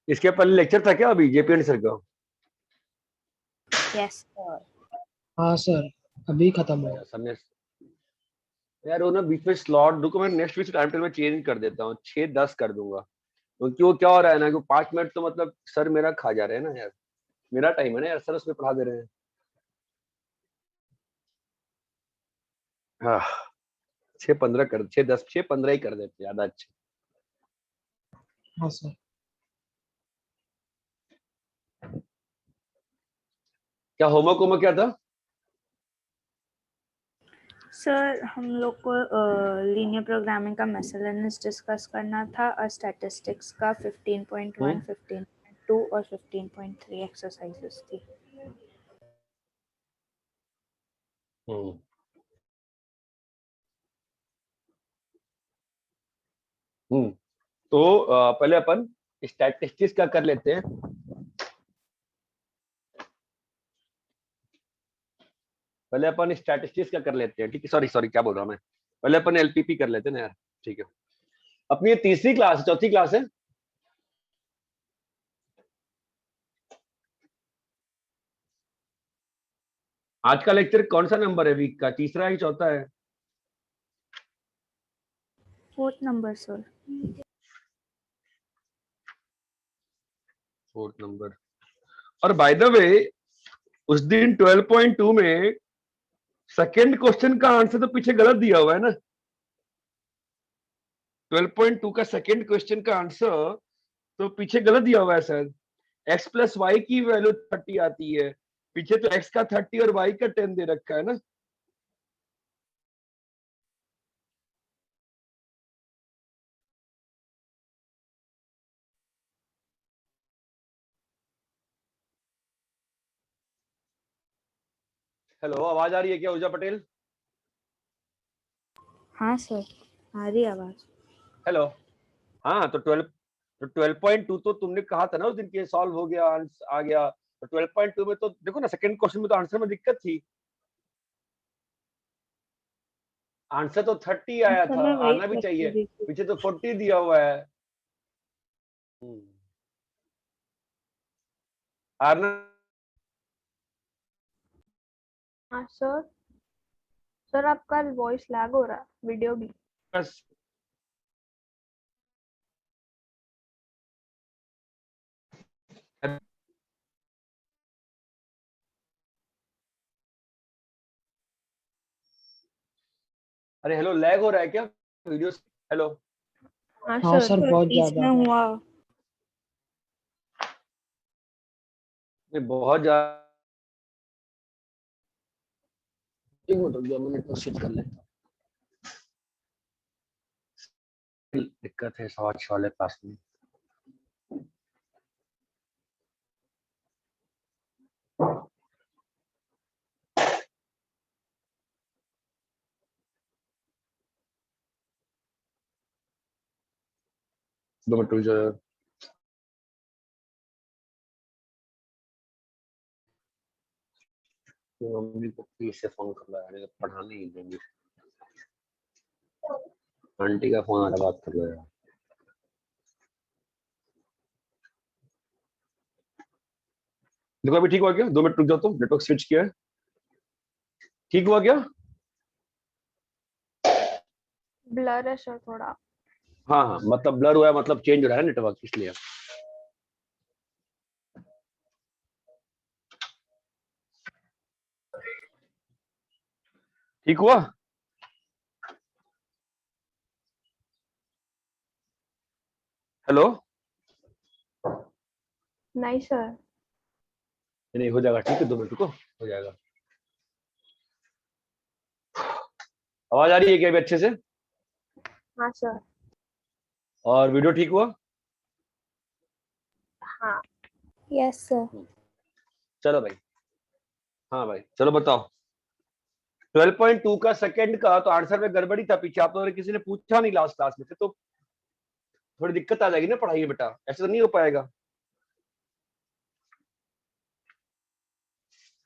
इसके पहले लेक्चर था क्या अभी जेपीएन सर का? Yes sir. हाँ सर, अभी खत्म हुआ। यार सबने यार वो ना बीच में स्लॉट रुको, मैं नेक्स्ट वीक टाइम टेबल में चेंज कर देता हूँ, 6:10 कर दूंगा। क्योंकि वो क्या हो रहा है ना कि 5 मिनट तो मतलब सर मेरा खा जा रहे हैं ना यार, मेरा टाइम है ना यार, सर उसमें पढ़ा दे रहे हैं। हाँ 6:15 कर, 6:10, 6:15 ही कर देते ज्यादा अच्छा। हाँ सर। क्या होमवर्क क्या था? सर हम लोग को लीनियर प्रोग्रामिंग का मिसलेनियस डिस्कस करना था और स्टैटिस्टिक्स का 15.1, 15.2 और 15.3 एक्सरसाइजेस थी। तो पहले अपन स्टैटिस्टिक्स का कर लेते हैं। पहले अपन स्टैटिस्टिक्स का कर लेते हैं, ठीक है? सॉरी क्या बोल रहा हूँ मैं, पहले अपन एलपीपी कर लेते हैं ना यार, ठीक है? अपनी ये तीसरी क्लास है, चौथी क्लास है? आज का लेक्चर कौन सा नंबर है वीक का, तीसरा है चौथा है? 4th number sir. 4th number. और बाय द वे उस दिन 12.2 में सेकेंड क्वेश्चन का आंसर तो पीछे गलत दिया हुआ है ना। 12.2 का सेकेंड क्वेश्चन का आंसर तो पीछे गलत दिया हुआ है सर। x प्लस वाई की वैल्यू 30 आती है, पीछे तो x का 30 और y का 10 दे रखा है ना। हेलो, आवाज आ रही है क्या ऊर्जा पटेल? हाँ सर आ रही आवाज। हेलो। हाँ तो 12.2 तो तुमने कहा था ना उस दिन के सॉल्व हो गया, आ गया। तो 12.2 में तो देखो ना, सेकंड क्वेश्चन में तो आंसर में दिक्कत थी। आंसर तो 30 आया सर था, मैं वही आना भी चेक चाहिए, कर रही थी। पीछे तो 40 दिया हुआ है। आना। हाँ सर। सर आपका वॉइस लैग हो रहा है, वीडियो भी। बस अरे हेलो, लैग हो रहा है क्या वीडियो? हेलो। हाँ हाँ सर। सर, बहुत बीच ज्यादा। में हुआ। बहुत ज्यादा। एक मिनट रुक जाओ, मैं नेटवर्क स्विच कर लेता हूँ। दिक्कत है सवाच वाले पास में। दो मिनट रुक जाओ। मम्मी को फिर से फोन कर रहा है, पढ़ाने ही देंगे। आंटी का फोन आ रहा, बात कर रहा है। देखो अभी ठीक हुआ क्या? 2 मिनट रुक जाओ, तुम नेटवर्क स्विच किया है, ठीक हुआ क्या? ब्लर है सर थोड़ा। हाँ हाँ, मतलब ब्लर हुआ है, मतलब चेंज हो रहा है नेटवर्क, इसलिए। ठीक हुआ? हेलो। नहीं सर। नहीं हो जाएगा, ठीक है, 2 मिनट रुको, हो जाएगा। आवाज आ रही है क्या अभी अच्छे से? हाँ सर। और वीडियो ठीक हुआ? हाँ। Yes sir. चलो भाई। हाँ भाई चलो बताओ। 12.2 का सेकंड का तो आंसर में गड़बड़ी था, पीछे आप लोगों ने किसी ने पूछा नहीं लास्ट क्लास में से, तो थोड़ी दिक्कत आ जाएगी ना पढ़ाई में बेटा, ऐसे तो नहीं हो पाएगा।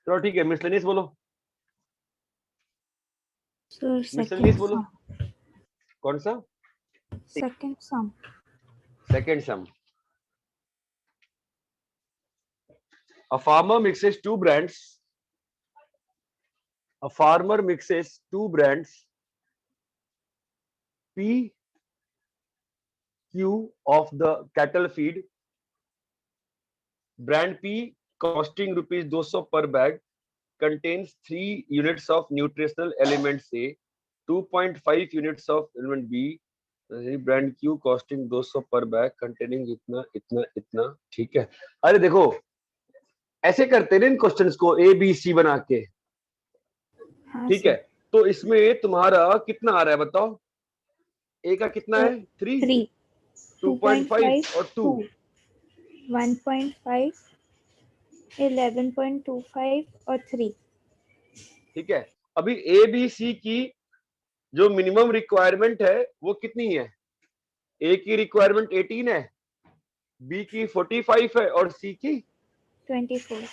चलो ठीक है, मिसलेनियस बोलो। सर मिसलेनियस सेकंड बोलो। सम। कौन सा? Second some. Second some. A farmer mixes two brands. A farmer mixes two brands P, Q of the cattle feed. Brand P costing rupees 200 per bag contains 3 units of nutritional elements A, 2.5 units of element B. Brand Q costing 200 पर bag containing इतना इतना इतना। ठीक है, अरे देखो ऐसे करते हैं इन क्वेश्चंस को A B C बना के। हाँ ठीक है, तो इसमें तुम्हारा कितना आ रहा है बताओ? A का कितना है? 3, 3, 2.5 और 2, 1.5, 11.25 और 3। ठीक है, अभी A B C की जो मिनिमम रिक्वायरमेंट है वो कितनी है? A की रिक्वायरमेंट 18 है, B की 45 है और C की 24।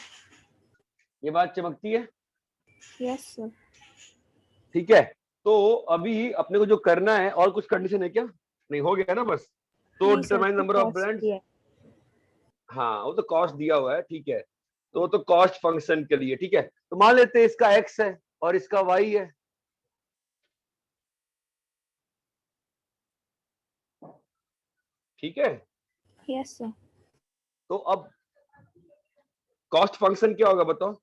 ये बात चमकती है। Yes sir. ठीक है, तो अभी अपने को जो करना है, और कुछ कंडीशन है क्या? नहीं, हो गया ना बस। तो डिटरमाइन नंबर ऑफ ब्रांड्स, हाँ वो तो कॉस्ट दिया हुआ है। ठीक है, तो वो तो कॉस्ट फंक्शन के लिए। ठीक है, तो मान लेते हैं इसका x है और इसका y है। ठीक है, यस सर। तो अब कॉस्ट फंक्शन क्या होगा बताओ?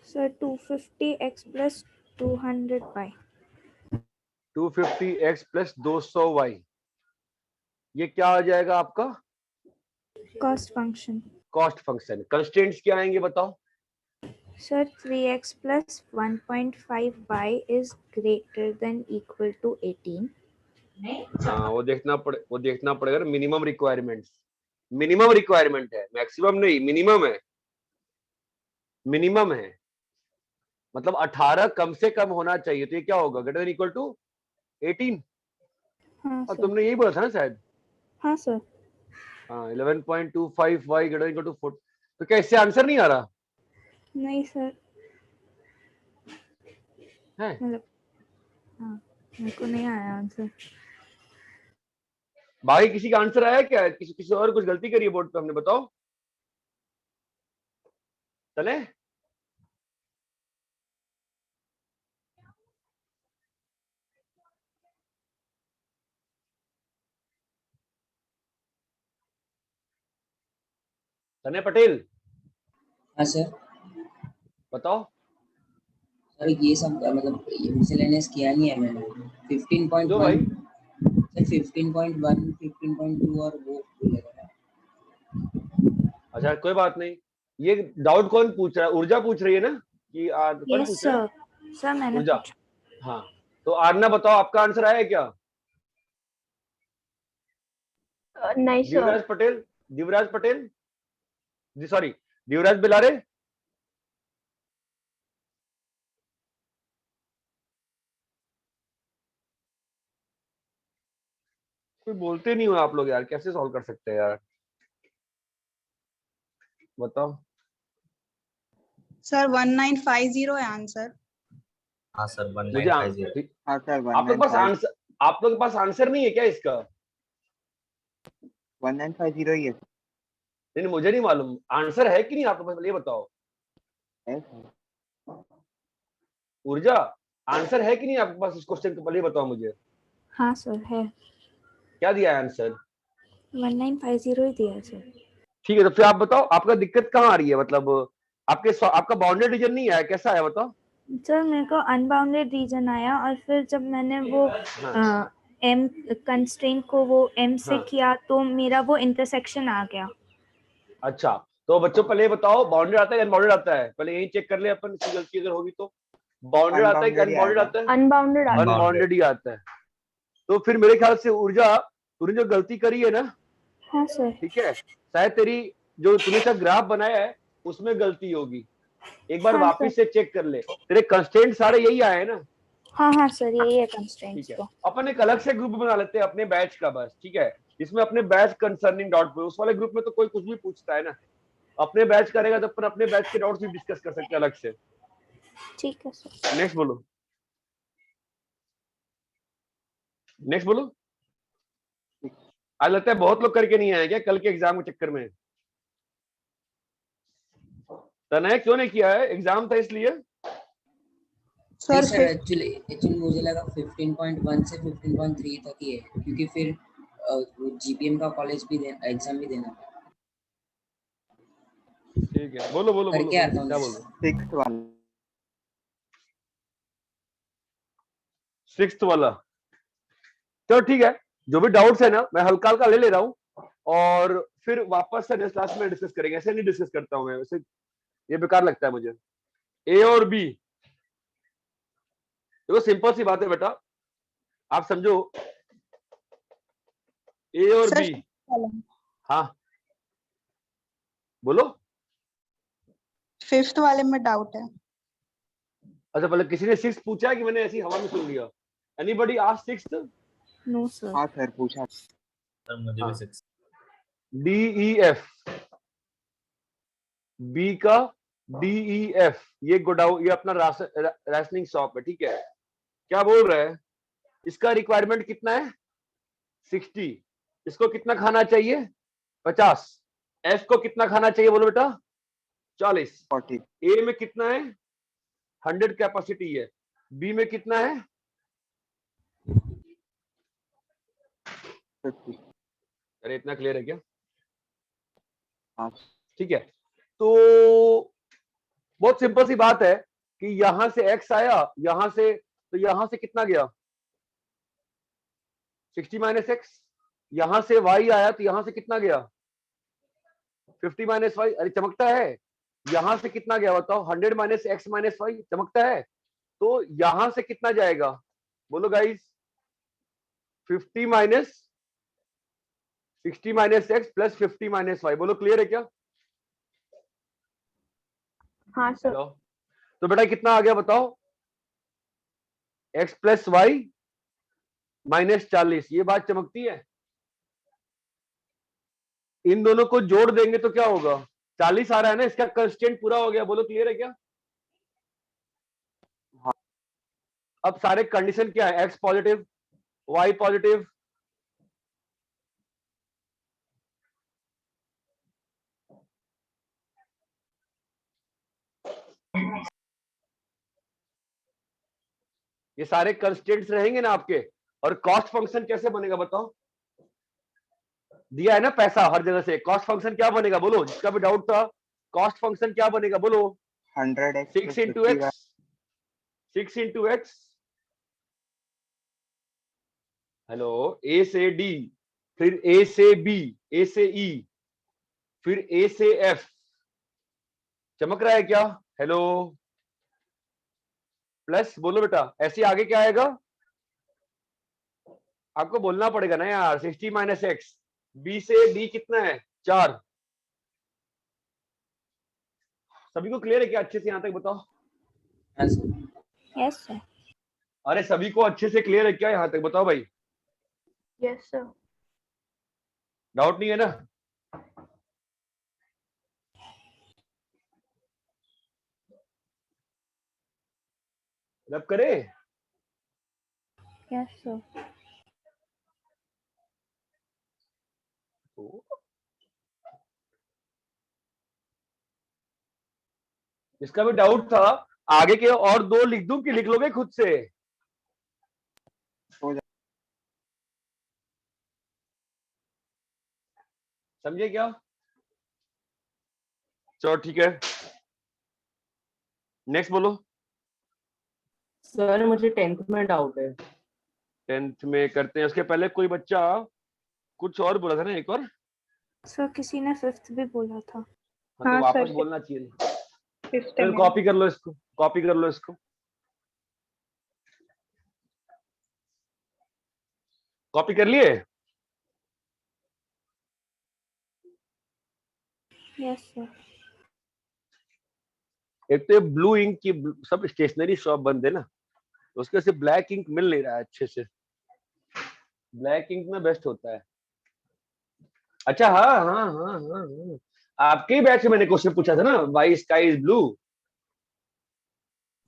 Sir 250x plus 200y। 250x plus 200y, ये क्या आ जाएगा आपका? Cost function. Cost function. Constraints क्या आएंगे बताओ? Sir 3x plus 1.5y is greater than equal to 18। हाँ, वो देखना पड़ेगा ना। मिनिमम रिक्वायरमेंट्स, मिनिमम रिक्वायरमेंट है, मैक्सिमम नहीं, मिनिमम है। मिनिमम है मतलब 18 कम से कम होना चाहिए, तो ये क्या होगा? Greater than equal to 18। हाँ और सर। तुमने यही बोला था ना शायद। हाँ सर। हाँ, 11.25y greater than equal to 4। तो क्या इससे आंसर नहीं आ रहा नहीं सर, है? मतलब हाँ, मेरे को नहीं आया आंसर। बाकी किसी का आंसर आया क्या? किसी और कुछ गलती करी है बोर्ड पे? हमने बताओ चले। तने पटेल हाँ सर। बताओ। सर ये सब मतलब मिसलेनियस किया नहीं है मैंने। जो भाई 15.1 सर, 15.1 15.2 और वो भूलेगा। अच्छा, कोई बात नहीं। ये डाउट कौन पूछ रहा है? ऊर्जा पूछ रही है ना कि कौन यस पूछ रहा है? सर। सर मैंने ऊर्जा। पूछा। हाँ, तो आरना बताओ आपका आंसर आया है क्या? नहीं सर। दिवराज पटेल, दिवराज पटेल जी, सॉरी, दिवराज बिलारे। कोई बोलते नहीं हो आप लोग यार, कैसे सॉल्व कर सकते हैं यार बताओ? सर 1950 है आंसर। हाँ सर, मुझे 1950। हाँ सर आप लोग के पास 1950 आंसर, आप लोग के पास आंसर नहीं है क्या इसका? 1950 ही नहीं, मुझे नहीं मालूम आंसर है कि नहीं आपके पास, ये बताओ। है सर। ऊर्जा, आंसर है कि नहीं आपके पास इस क्वेश्चन का? पहले ये बताओ मुझे, हाँ सर है। क्या दिया है आंसर? 1950 ही दिया है सर। ठीक है, तो फिर आप बताओ आपका दिक्कत कहाँ आ रही है? मतलब आपका बाउंडेड रीजन नहीं आया, कैसा है बताओ? सर मेरे को अनबाउंडेड रीजन आया और फिर जब मैंने वो हाँ एम कंस्ट्रेंट को वो एम से हाँ, किया तो मेरा वो इंटरसेक्शन आ गया। अच्छा तो बच्चों पहले ये बताओ, बाउंडेड आता है या अनबाउंडेड आता है? पहले यही चेक कर ले अपन, इसकी गलती अगर होगी तो। बाउंडेड आता है कि अनबाउंडेड ही अनबाउंडेड आएगा। आता है? अनबाउंडेड आता है। अनबाउंडेड ही आता है। तो फिर मेरे ख्याल से ऊर्जा, तूने जो गलती करी है ना, हाँ सर। ठीक है, शायद तेरी जो तूने का ग्राफ बनाया है उसमें गलती होगी। एक बार हाँ वापस सर। से चेक कर ले, तेरे कंस्ट्रेंट सारे यही आए हैं ना? हाँ हाँ सर, यही है ठीक कंस्ट्रेंट्स है, तो। अपन एक अलग से ग्रुप बना लेते हैं अपने बैच का बस। ठीक है, इसमें अपने बैच कंसर्निंग डाउट, उस वाले ग्रुप में तो कोई कुछ भी पूछता है ना, अपने बैच करेगा तो अपन अपने बैच के डाउट्स भी डिस्कस कर सकते हैं अलग से। ठीक है सर। नेक्स्ट बोलो, नेक्स्ट बोलो। आज लगता है बहुत लोग करके नहीं आए क्या कल के एग्जाम के चक्कर में? तने क्यों नहीं किया है? एग्जाम था इसलिए। नहीं सर सर, एक्चुअली मुझे लगा 15.1 से 15.3 तक ही है, क्योंकि फिर जीपीएम का कॉलेज भी एग्जाम भी देना था। ठीक है, बोलो बोलो बोलो करके आता बोलो, क्या हूँ। बोल रहे हो? 6th वाला। 6th वाला, चलो ठीक है, जो भी डाउट्स है ना मैं हल्का हल्का ले रहा हूँ और फिर वापस से नेक्स्ट क्लास में डिस्कस करेंगे। ऐसे नहीं डिस्कस करता हूँ मैं, वैसे ये बेकार लगता है मुझे। ए और बी, देखो सिंपल सी बात है बेटा, आप समझो ए और सर बी। हाँ बोलो। 5th वाले में डाउट है। अच्छा, पहले किसी ने 6 पूछा है कि मैंने ऐसी हवा में सुन लिया? Anybody asked 6th? No sir. हाँ सर पूछा। सर मुझे भी 6। डी ई एफ, बी का डी ई एफ, ये गोडाउन, ये अपना राशनिंग शॉप है, ठीक है। क्या बोल रहा है? इसका रिक्वायरमेंट कितना है? 60। इसको कितना खाना चाहिए? 50। एफ को कितना खाना चाहिए बोलो बेटा? 40। 40। ए में कितना है? 100 कैपेसिटी है। बी में कितना है? 50। अरे इतना क्लियर है क्या? हाँ ठीक है, तो बहुत सिंपल सी बात है कि यहां से x आया, यहां से, तो यहां से कितना गया? 60 माइनस एक्स। यहां से y आया तो यहां से कितना गया? 50 माइनस वाई। अरे चमकता है। यहां से कितना गया बताओ? 100 माइनस एक्स माइनस वाई। चमकता है। तो यहां से कितना जाएगा बोलो guys? 50 minus 60 minus x plus 50 minus y. बोलो क्लियर है क्या? हाँ सर। हेलो, तो बेटा कितना आ गया बताओ? x plus y minus 40। ये बात चमकती है। इन दोनों को जोड़ देंगे तो क्या होगा? 40 आ रहा है ना, इसका कंस्टेंट पूरा हो गया। बोलो क्लियर है क्या? हाँ। अब सारे कंडीशन क्या है? x पॉजिटिव, y पॉजिटिव, ये सारे कंस्टेंट्स रहेंगे ना आपके। और कॉस्ट फंक्शन कैसे बनेगा बताओ? दिया है ना पैसा हर जगह से, कॉस्ट फंक्शन क्या बनेगा बोलो? जिसका भी डाउट था, कॉस्ट फंक्शन क्या बनेगा बोलो? 100x 6 into 50y। X, 6 into x, hello, A से डी, फिर ए से बी, ए से ई, फिर ए से एफ। चमक रहा है क्या? हेलो, प्लस बोलो बेटा। ऐसे आगे क्या आएगा? आपको बोलना पड़ेगा ना यार। 60 माइनस एक्स, बी से डी कितना है? 4। सभी को क्लियर है क्या अच्छे से यहां तक बताओ? हाँ सर। Yes sir. अरे सभी को अच्छे से क्लियर है क्या यहां तक बताओ भाई? Yes sir. डाउट नहीं है ना? रब करे। Yes sir. इसका भी डाउट था, आगे के और 2 लिख दूं कि लिख लोगे खुद से? हो जा। समझे क्या? चलो ठीक है, नेक्स्ट बोलो। सर मुझे 10th में डाउट है। 10th में करते हैं। उसके पहले कोई बच्चा कुछ और बोला था ना, एक और। सर किसी ने 5th भी बोला था। हाँ, तो हाँ, वापस सर। बोलना चाहिए। 5th फिर में। कॉपी कर लो इसको, कॉपी कर लो इसको, कॉपी कर लिए? Yes sir. एक तो ब्लू इंक की सब स्टेशनरी शॉप बंद है ना, तो उसके से ब्लैक इंक मिल नहीं रहा है अच्छे से। ब्लैक इंक में बेस्ट होता है। अच्छा, हाँ हाँ हाँ हाँ हाँ, आपके ही बैच में मैंने क्वेश्चन पूछा था ना, वाई स्काई इज ब्लू।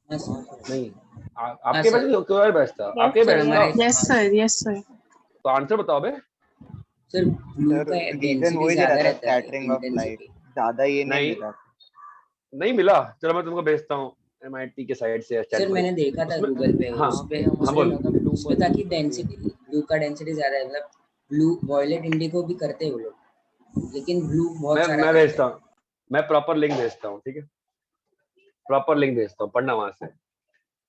हाँ सर। नहीं, आपके हाँ, बैच में कोई और बैच था? Yes, आपके sir, बैच था? हमारे- यस सर, यस सर। तो आंसर बताओ बे। सर ब्लू सर का रीजन डेंसिटी वही दे ज्यादा रहा था, रहता है, स्कैटरिंग ऑफ लाइट। इंटेंसिटी। ज्यादा ये नहीं नहीं, मिला। नहीं मिला, चलो मैं तुमको भेजता हूँ MIT के साइड से सर मैंने देखा था उसमें- गूगल पे, हाँ, उस पे हाँ, बोल। उस पे था कि डेंसिटी, ब्लू का डेंसिटी ज्यादा है, मतलब ब्लू वॉयलेट इंडिगो भी करते हैं वो लोग, लेकिन ब्लू बहुत सारा मैं करते भेजता हैं। हूँ, मैं प्रॉपर लिंक भेजता हूँ, ठीक है, प्रॉपर लिंक भेजता हूँ, पढ़ना वहां से।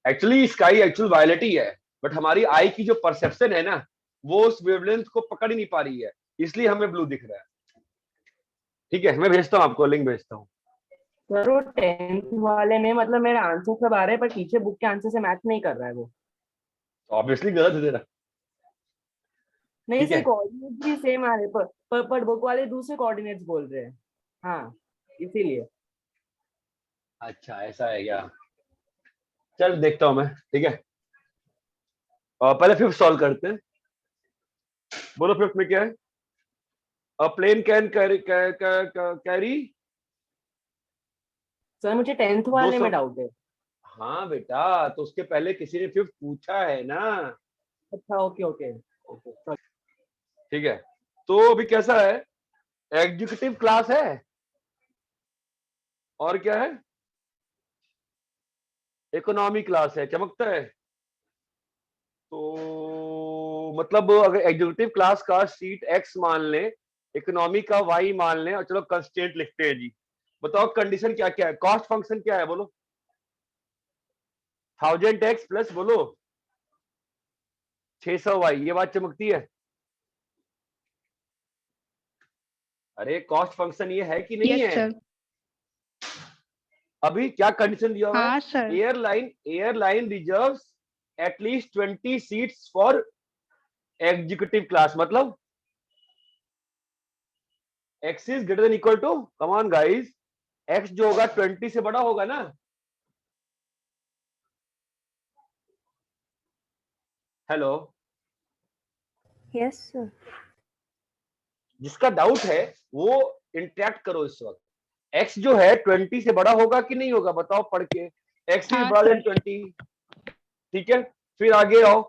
एक्चुअली स्काई एक्चुअल वायलेट ही है, बट हमारी आई की जो परसेप्शन है ना, वो उस वेवलेंथ को पकड़ ही नहीं पा रही है, इसलिए हमें ब्लू दिख रहा है। ठीक है, मैं भेजता हूँ आपको, लिंक भेजता हूँ। सर वो 10th वाले में मतलब मेरे आंसर सब आ रहे हैं, पर पीछे बुक के आंसर से मैच नहीं कर रहा है वो। ऑब्वियसली गलत है तेरा। नहीं ठीक सर, है, कोऑर्डिनेट्स भी सेम आ रहे हैं, पर बुक वाले दूसरे कोऑर्डिनेट्स बोल रहे हैं। हाँ, इसीलिए। अच्छा ऐसा है क्या, चल देखता हूँ मैं, ठीक है। और पहले फिफ्थ सॉल्व करते हैं, बोलो फिफ्थ में क्या है। अ प्लेन कैन कैरी सर मुझे 10th वाले में डाउट है। हाँ बेटा, तो उसके पहले किसी ने फिफ्थ पूछा है ना। अच्छा, ओके ओके। ठीक है, तो अभी कैसा है, एग्जीक्यूटिव क्लास है और क्या है, इकोनॉमी क्लास है, चमकता है। तो मतलब अगर एग्जीक्यूटिव क्लास का सीट एक्स मान ले, इकोनॉमी का वाई मान ले, और चलो कंस्टेंट लिखते हैं जी। बताओ कंडीशन क्या क्या है, कॉस्ट फंक्शन क्या है, बोलो। 1000x प्लस बोलो 600y, ये बात चमकती है। अरे कॉस्ट फंक्शन ये है कि नहीं यस है। सर। अभी क्या कंडीशन दिया हुआ है, हाँ sir. Airline reserves at least 20 seats for executive class, मतलब x is greater than equal to, come on guys, x जो होगा 20 से बड़ा होगा ना। Hello, yes sir. जिसका डाउट है वो इंटरेक्ट करो इस वक्त। x जो है 20 से बड़ा होगा कि नहीं होगा, बताओ पढ़ के। x इज हाँ बड़ा देन सर। 20, ठीक है। फिर आगे आओ,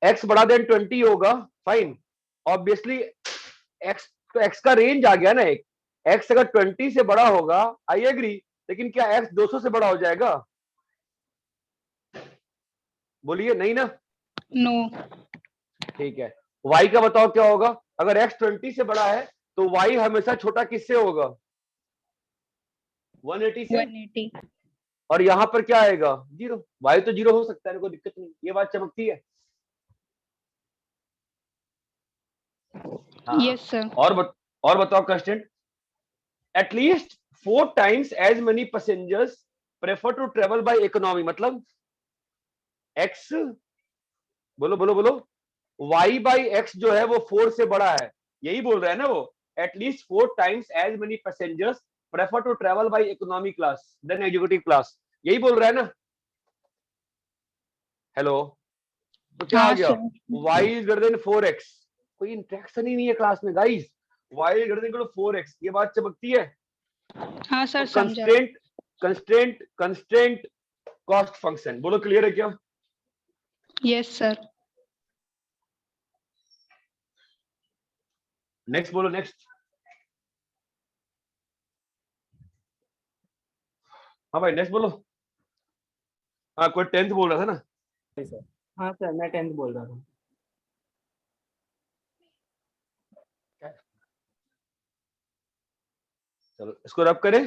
x बड़ा देन 20 होगा, फाइन। ऑब्वियसली x, तो x का रेंज आ गया ना एक, x अगर 20 से बड़ा होगा, आई एग्री, लेकिन क्या x 200 से बड़ा हो जाएगा, बोलिए नहीं ना। नो। ठीक है, y का बताओ क्या होगा, अगर x 20 से बड़ा है तो y हमेशा छोटा किससे होगा, 180 से। 180। और यहां पर क्या आएगा, जीरो, y तो जीरो हो सकता है, कोई दिक्कत नहीं, ये बात चमकती है। हाँ, यस सर। और बताओ constant, at least 4 times as many passengers prefer to travel by economy, मतलब x, बोलो बोलो बोलो, y by x जो है वो 4 से बड़ा है, यही बोल रहा है ना वो। At least 4 times as many passengers prefer to travel by economy class than executive class, यही बोल रहा है ना। हेलो, तो क्या आ हाँ गया, sir. y is greater than 4x, कोई इंटरेक्शन ही नहीं है क्लास में guys, y is greater than 4x, ये बात चमकती है। हाँ सर, तो समझा। कंस्ट्रेंट कॉस्ट फंक्शन, बोलो क्लियर है क्या। Yes sir. नेक्स्ट बोलो, नेक्स्ट। हाँ भाई नेक्स्ट बोलो। हाँ कोई 10th बोल रहा था ना। सर हाँ सर, मैं 10th बोल रहा था। चलो इसको रब करें।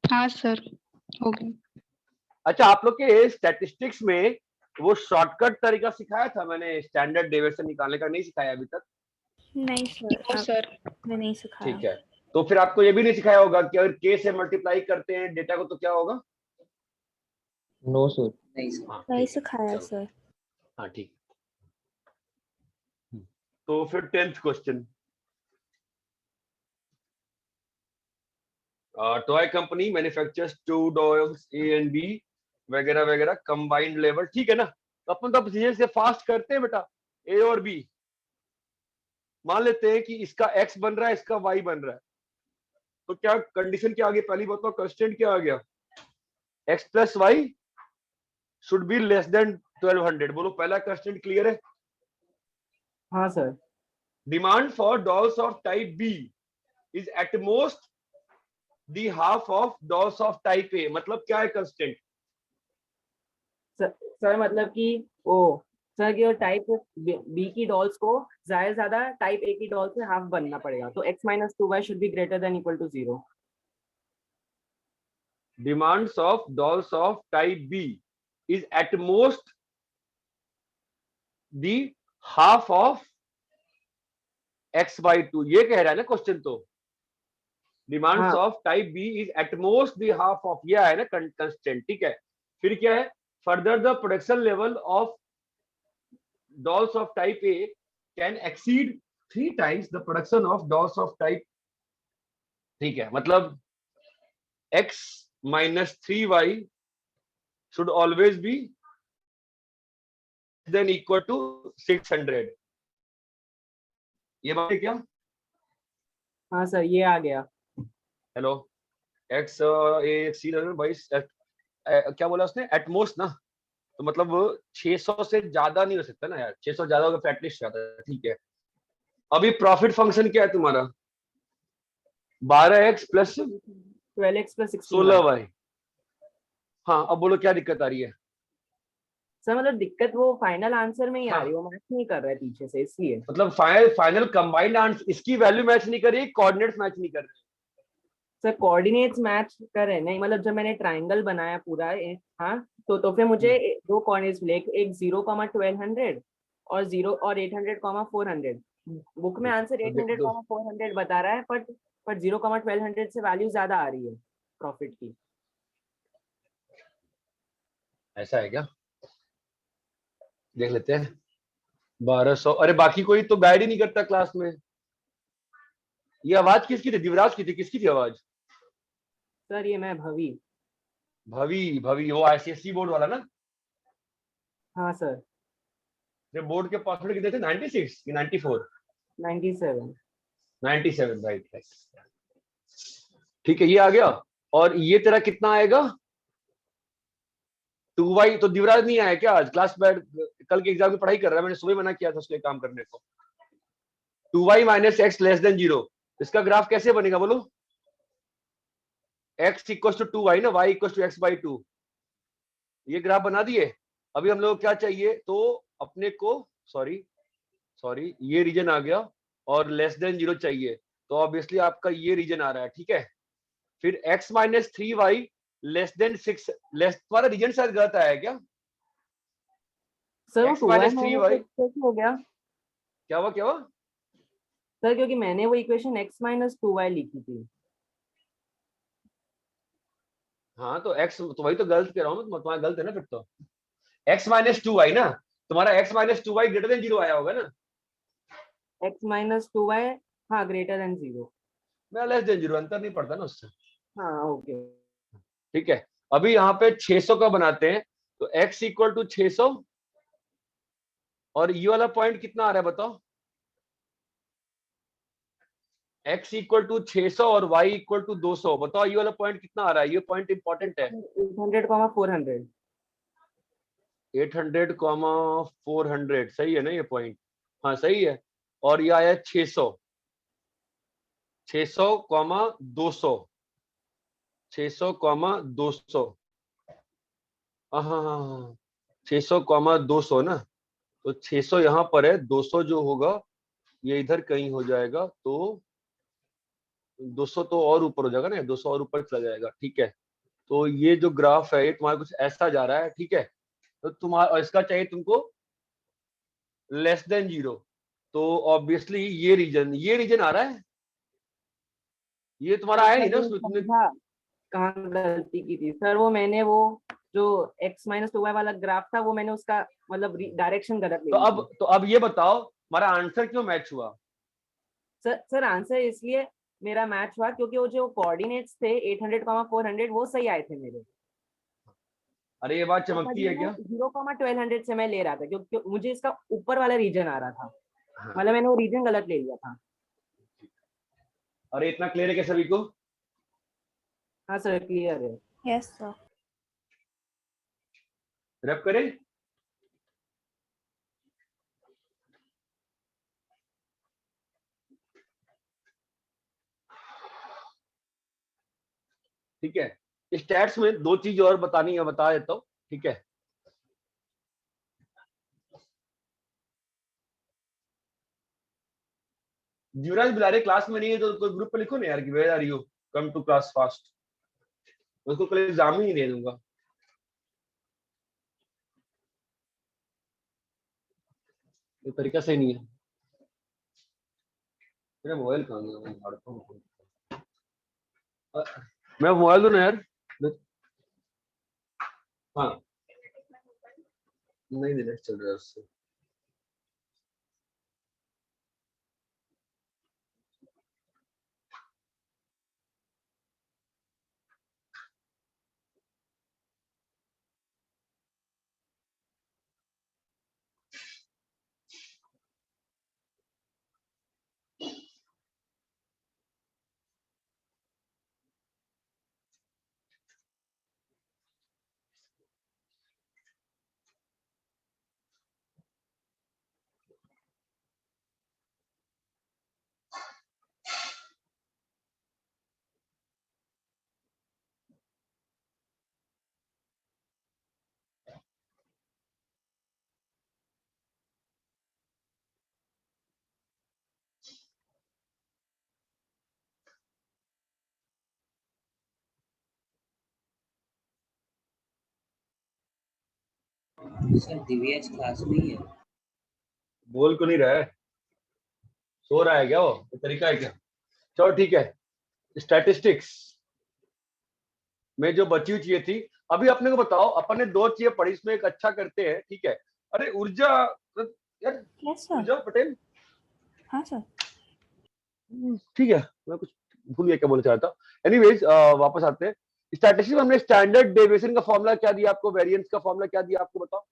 हाँ सर, हो गया। अच्छा, आप लोग के स्टैटिस्टिक्स में वो शॉर्टकट तरीका सिखाया था मैंने, स्टैंडर्ड डेविएशन निकालने का नहीं सिखाया अभी तक। नहीं नो सर, सर। आपने नहीं सिखाया। ठीक है, तो फिर आपको ये भी नहीं सिखाया होगा कि अगर k से मल्टीप्लाई करते हैं डेटा को तो क्या होगा। No sir. नहीं सर। हाँ नहीं ठीक है, सिखाया चलो, सर। हाँ ठीक। तो फिर 10th question, toy company manufactures 2 dogs A and B वगैरह वगैरह, कंबाइंड लेबर, ठीक है ना। तो अपन तो धीरे से फास्ट करते हैं बेटा, A और B। मान लेते हैं कि इसका x बन रहा है, इसका y बन रहा है, तो क्या कंडीशन क्या आ गई, पहली बताओ कंस्टेंट क्या आ गया, x plus Y should be less than 1200, बोलो पहला कंस्टेंट क्लियर है। हाँ sir. Demand for dolls of type B is at most the half of dolls of type A, मतलब क्या है कंस्टेंट? सर मतलब कि ओ सर कि टाइप बी की डॉल्स को ज्यादा से ज्यादा टाइप ए की डॉल से हाफ बनना पड़ेगा, तो x minus 2y should be greater than equal to 0. Demands of dolls of type B is at most the half of x/2, ये कह रहा है ना क्वेश्चन. तो डिमांड्स हाँ of type B is at most the half of, ये है ना कंस्टेंट. ठीक है, फिर क्या है? Further the production level of dolls of type A can exceed 3 times the production of dolls of type. ठीक है, मतलब x minus 3y should always be then equal to 600. ये बात है क्या? हाँ सर ये आ गया. हेलो, x a c भाई क्या बोला उसने? एटमोस्ट ना, तो मतलब 600 से ज्यादा नहीं हो सकता ना यार. 600 ज्यादा होगा तो एटलीस्ट ज्यादा है. ठीक है, अभी प्रॉफिट फंक्शन क्या है तुम्हारा? 12x plus 12x plus 16y. हाँ, अब बोलो क्या दिक्कत आ रही है? सर मतलब दिक्कत वो फाइनल आंसर में ही आ हाँ. रही है, वो मैच नहीं कर रहा है पीछे से, इसलिए. मतलब फाइनल कंबाइंड आंसर इसकी वैल्यू मैच नहीं कर रही, कोऑर्डिनेट्स मैच नहीं कर रहे. सर कोऑर्डिनेट्स मैच कर रहे हैं नहीं, मतलब जब मैंने ट्राइंगल बनाया पूरा हाँ तो फिर मुझे दो कोऑर्डिनेट्स मिले, एक 0,1200 और 0 और 800,400. बुक में आंसर 800,400 बता रहा है, पर 0,1200 से वैल्यू ज्यादा आ रही है प्रॉफिट की. ऐसा है क्या? देख लेते हैं. 1200. अरे बाकी कोई तो गाइड ही नहीं करता क्लास में. ये आवाज किसकी थी? दिवराज की थी? किसकी थी आवाज? सर ये मैं भवी. भवी वो आईसीएसई बोर्ड वाला ना? हाँ सर. जो बोर्ड के पासवर्ड कितने थे? 96 कि 94? 97. 97, राइट. ठीक है, ये आ गया. और ये तेरा कितना आएगा? 2y. तो दिवराज नहीं आया क्या आज क्लास में? कल के एग्जाम की पढ़ाई कर रहा है, मैंने सुबह मना किया था उसके काम करने को. 2y minus x less than 0, इसका ग्राफ कैसे बनेगा बोलो? x इक्वल टू 2y ना, y इक्वल टू x/2. ये ग्राफ बना दिए. अभी हम लोग क्या चाहिए? तो अपने को सॉरी ये रीजन आ गया और लेस देन 0 चाहिए, तो ऑब्वियसली आपका ये रीजन आ रहा है. ठीक है, फिर x minus 3y less than 6 less. तुम्हारा रीजन शायद गलत आया है क्या? सर वो x 2y minus minus 3y कैसे हो गया क्या हुआ? सर? क्योंकि मैंने वो इक्वेशन x माइनस 2y लिखी थी. हाँ तो x, तो वही तो गलत कह रहा हूँ मैं. तुम्हारा गलत है ना फिर तो. x माइनस 2y ना, तुम्हारा x minus 2y greater than 0 आया होगा ना? x माइनस 2y हाँ ग्रेटर देन 0. मैं लेस देन 0, अंतर नहीं पड़ता ना उससे. हाँ ओके. ठीक है, अभी यहाँ पे 600 का बनाते हैं, तो x इक्वल टू 600 और ये वाला पॉइंट कितना आ रहा है बताओ? x इक्वल टू 600 और y इक्वल टू 200. बताओ ये वाला पॉइंट कितना आ रहा है? ये पॉइंट इंपॉर्टेंट है. 800,400. 800,400 सही है ना ये पॉइंट? हाँ सही है. और ये आया 600, 600,200, 600,200. हाँ 600,200 ना, तो 600 यहाँ पर है, 200 जो होगा ये इधर कहीं हो जाएगा, तो 200 तो और ऊपर हो जाएगा ना, 200 और ऊपर चला जाएगा. ठीक है, तो ये जो ग्राफ है ये तुम्हारा कुछ ऐसा जा रहा है. ठीक है, तो तुम्हारा इसका चाहिए तुमको लेस देन 0, तो ऑब्वियसली ये रीजन आ रहा है. ये तुम्हारा आया नहीं ना उसमें? तुमने कहाँ गलती की थी सर? वो मैंने वो जो x माइनस 2y वाला ग्राफ था, वो मैंने उसका मतलब डायरेक्शन गलत ले ली थी. तो अब ये बताओ हमारा आंसर क्यों मैच हुआ? सर आंसर इसलिए मेरा मैच हुआ क्योंकि वो जो कोऑर्डिनेट्स थे 800,400 वो सही आए थे मेरे. अरे ये बात चमकती है क्या? 0,1200 से मैं ले रहा था क्योंकि मुझे इसका ऊपर वाला रीजन आ रहा था. हाँ. मतलब मैंने वो रीजन गलत ले लिया था. अरे इतना क्लियर है क्या सभी को? हाँ सर क्लियर है. Yes sir. रैप करें? ठीक है। स्टैट्स में दो चीज और बतानी है, बता देता हूँ, ठीक है। जीवराज बिलारे क्लास में नहीं है तो कोई ग्रुप पे लिखो ना यार कि where are you, come to class fast. उसको कल एग्जाम ही नहीं दे दूंगा। ये तरीका सही नहीं है। मेरा मोबाइल कहाँ गया, मैं झाड़ता हूँ। मैं मोबाइल दो ना यार। हाँ नहीं देना चल रहा है उससे। सर दिव्याज क्लास में ही है। बोल को नहीं रहा है, सो रहा है क्या वो, ये तरीका है क्या? चलो ठीक है। स्टैटिस्टिक्स में जो बची हुई चीजें थी, अभी अपने को बताओ, अपन ने दो चीजें पढ़ी, इसमें एक अच्छा करते हैं, ठीक है। अरे ऊर्जा यार, यस सर। ऊर्जा पटेल, हाँ सर। ठीक है, मैं कुछ भूल गया क्या बोलना चाह रहा था। एनीवेज वापस आते हैं। स्टैटिस्टिक्स में हमने स्टैंडर्ड डेविएशन का फॉर्मूला क्या दिया आपको, वेरिएंस का फॉर्मूला क्या दिया आपको, बताओ।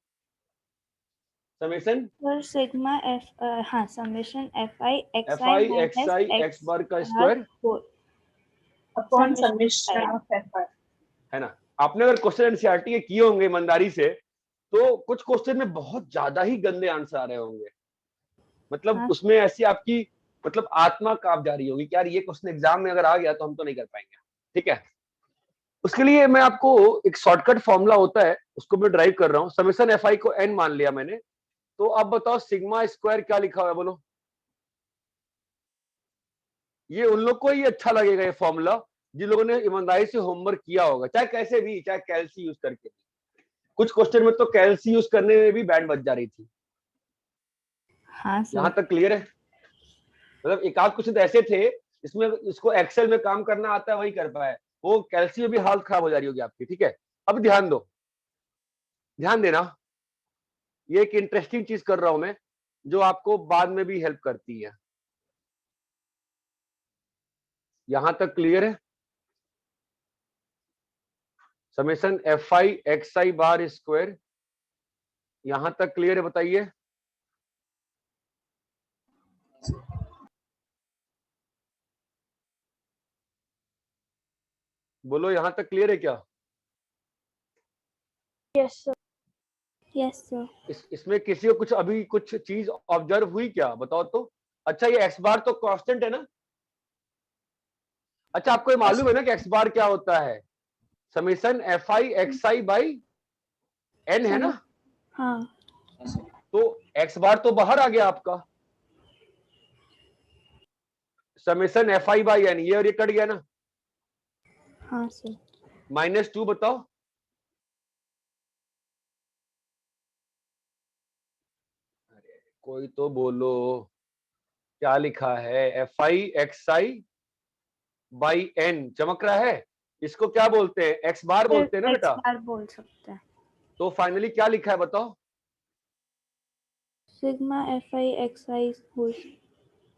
समेशन सर सिग्मा एफ, हाँ summation F i f I x i x bar का square upon summation of f i, है ना। आपने अगर क्वेश्चन एनसीईआरटी के किए होंगे ईमानदारी से, तो कुछ क्वेश्चन में बहुत ज्यादा ही गंदे आंसर आ रहे होंगे। मतलब हाँ। उसमें ऐसी आपकी मतलब आत्मा कांप जा रही होगी कि यार ये क्वेश्चन एग्जाम में अगर आ गया तो हम तो नहीं कर पाएंगे, ठीक है। उसके लिए मैं आपको एक शॉर्टकट फॉर्मूला होता है, उसको मैं ड्राइव कर रहा हूँ। समेशन एफ आई को एन मान लिया मैंने, तो अब बताओ सिग्मा स्क्वायर क्या लिखा हुआ है, बोलो। ये उन लोग को ही अच्छा लगेगा ये फॉर्मूला जिन लोगों ने ईमानदारी से होमवर्क किया होगा, चाहे कैसे भी, चाहे कैलसी यूज करके। कुछ क्वेश्चन में तो कैलसी यूज करने में भी बैंड बज जा रही थी। हाँ यहां सर। तक क्लियर है? मतलब एक आध क्वेश्चन तो ऐसे थे इसमें इसको एक्सेल में काम करना आता है, वही कर पाए, वो कैलसी में भी हालत खराब हो जा रही होगी आपकी, ठीक है। अब ध्यान दो, ध्यान देना, ये एक इंटरेस्टिंग चीज कर रहा हूं मैं, जो आपको बाद में भी हेल्प करती है। यहां तक क्लियर है? Summation F I x I bar square, यहां तक क्लियर है, बताइए। बोलो यहां तक क्लियर है क्या? Yes sir. Yes sir. इसमें किसी को कुछ अभी कुछ चीज ऑब्जर्व हुई क्या, बताओ तो। अच्छा ये एक्स बार तो कांस्टेंट है ना? अच्छा आपको ये मालूम है ना कि एक्स बार क्या होता है? Summation F I x I by N है ना। हाँ तो एक्स बार तो बाहर आ गया आपका, summation F I by N, ये और ये कट गया ना। हाँ सर। -2 बताओ। अरे कोई तो बोलो, क्या लिखा है? F I x I by N चमक रहा है, इसको क्या बोलते हैं? एक्स बार बोलते हैं ना एक्स बेटा। बार बोल सकते हैं। तो फाइनली क्या लिखा है बताओ? Sigma F I x I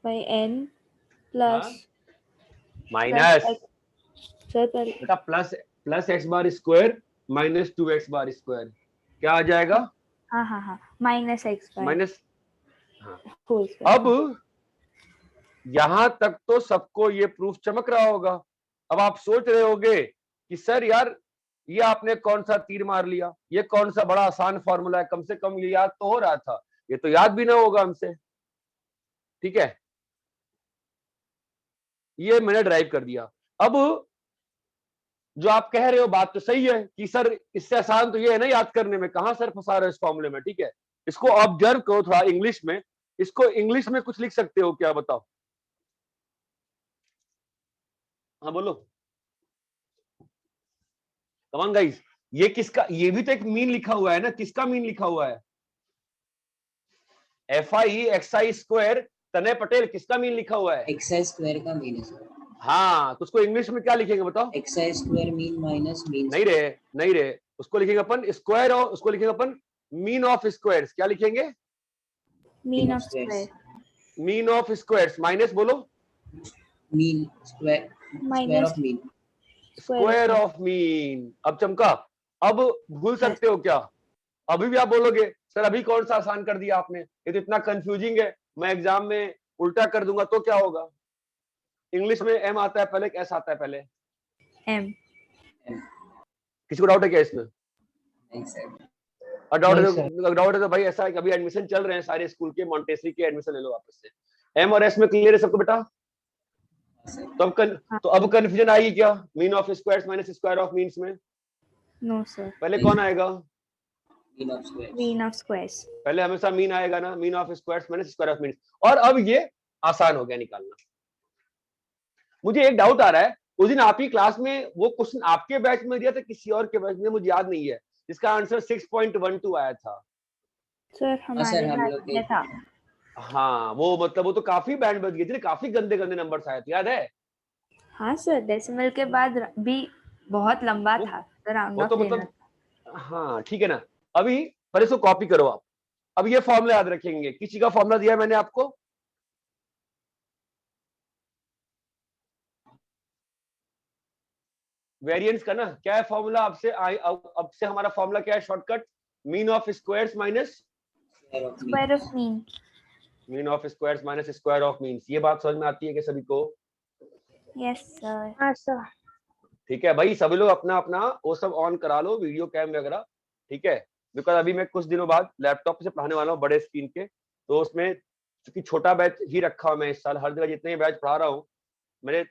by N plus minus sir पर बेटा plus X bar square -2 X bar square, क्या आ जाएगा? हाँ हाँ हाँ minus X by minus. Whole square. अब यहां तक तो सबको ये प्रूफ चमक रहा होगा। अब आप सोच रहे होगे कि सर यार ये आपने कौन सा तीर मार लिया, ये कौन सा बड़ा आसान फॉर्मूला है, कम से कम ये याद तो हो रहा था, ये तो याद भी ना होगा हमसे, ठीक है। ये मैंने ड्राइव कर दिया। अब जो आप कह रहे हो बात तो सही है कि सर इससे आसान तो ये है ना याद करने में, कहां सर फंसा रहे हो इस फॉर्मूले में। ठीक है, इसको ऑब्जर्व करो थोड़ा इंग्लिश में, इसको इंग्लिश में कुछ लिख सकते हो क्या, बताओ। हाँ बोलो, कम ऑन गाइस। ये किसका, ये भी तो एक मीन लिखा हुआ है ना, किसका मीन लिखा हुआ है? FI स्क्वायर, तनय पटेल, किसका मीन लिखा हुआ है? एक्स स्क्वायर का मीन है सर। हाँ, तो उसको इंग्लिश में क्या लिखेंगे बताओ? X square mean minus mean. नहीं रे, उसको लिखेंगे अपन स्क्वायर, और उसको लिखेंगे अपन मीन ऑफ स्क्वायर्स। क्या लिखेंगे? Mean of square. Mean of squares minus बोलो, mean square, square of mean, square of mean. अब चमका, अब भूल सकते हो क्या? अभी भी आप बोलोगे सर अभी कौन सा आसान कर दिया आपने, ये तो इतना कंफ्यूजिंग है, मैं एग्जाम में उल्टा कर दूंगा तो क्या होगा? इंग्लिश में एम आता है पहले, एस आता है पहले? एम। किसी को डाउट है क्या इसमें? नहीं सर। और डाउट नहीं है तो भाई ऐसा है कि अभी एडमिशन चल रहे हैं सारे स्कूल के, मॉन्टेसरी के, एडमिशन ले लो वापस से। एम और एस में क्लियर है सबको बेटा? तो अब कंफ्यूजन आएगी क्या mean of squares minus square of means में? No sir. पहले कौन आएगा? Mean of square. Mean of squares. पहले हमेशा मीन आएगा ना, mean of squares minus square of means. और अब ये आसान हो गया निकालना। मुझे एक डाउट आ रहा है, उस दिन आपकी क्लास में वो क्वेश्चन आपके बैच में दिया था किसी और के बैच में, मुझे याद नहीं है, जिसका आंसर 6.12 आया था। सर हमारे बैच में था। हाँ, वो मतलब वो तो काफी बैंड बज गई थी, काफी गंदे गंदे नंबर्स आए थे, याद है? हाँ सर, डेसिमल के बाद भी बहुत लंबा था, तो राउंड वो ऑफ तो लेना मतलब, हाँ ठीक है ना। अभी पर इसको कॉपी करो आप। अब ये फॉर्मूला याद रखेंगे, किसी का फॉर्मूला दिया है मैंने आपको? वेरिएंस का ना, क्या है फॉर्मूला? अब से हमारा फॉर्मूला क्या है shortcut? Mean of squares minus square of mean. Mean of squares minus square of means. ये बात समझ में आती है कि सभी को? Yes sir. हाँ सर। ठीक है भाई, सभी लोग अपना अपना वो सब ऑन करा लो, वीडियो कैम वगैरह, ठीक है? बिकॉज अभी मैं कुछ दिनों बाद लैपटॉप से पढ़ाने वाला हूँ बड़े स्क्रीन के, तो उसमें क्योंकि छोटा बैच ही रखा हूँ मैं इस साल, हर जगह जितने बैच पढ़ा रहा हूँ, मेरे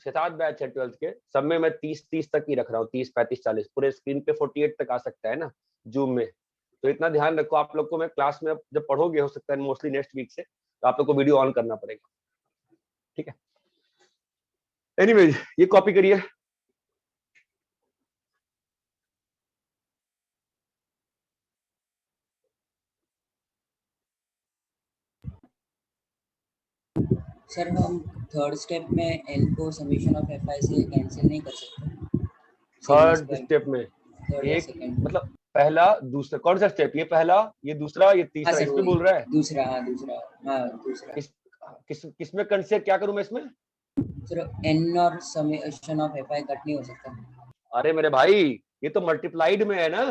6-7 बैच है 12th के, सब में मैं 30 तक ही रख रहा हूँ, 30, 35, 40, पूरे स्क्रीन पे 48 तक आ सकता है ना जूम में। तो इतना ध्यान रखो आप लोग को, मैं क्लास में जब पढ़ोगे हो सकता है मोस्टली नेक्स्ट वीक से, तो आप लोग को वीडियो ऑन करना पड़ेगा, ठीक है? एनीवेज, ये कॉपी करिए। सर हम थर्ड स्टेप में एन को समीशन ऑफ एफ आई से कैंसिल नहीं कर सकते? थर्ड स्टेप में थर्ड या एक सेकंड? मतलब पहला दूसरा, कौन सा स्टेप? ये पहला, ये दूसरा, ये तीसरा, इस पे बोल रहा है? दूसरा, हाँ दूसरा, हाँ दूसरा। किसमें कंसिडर क्या करूं मैं इसमें? सर एन और summation of f I cut नहीं हो सकता? अरे मेरे भाई, ये तो मल्टीप्लाइड में है ना।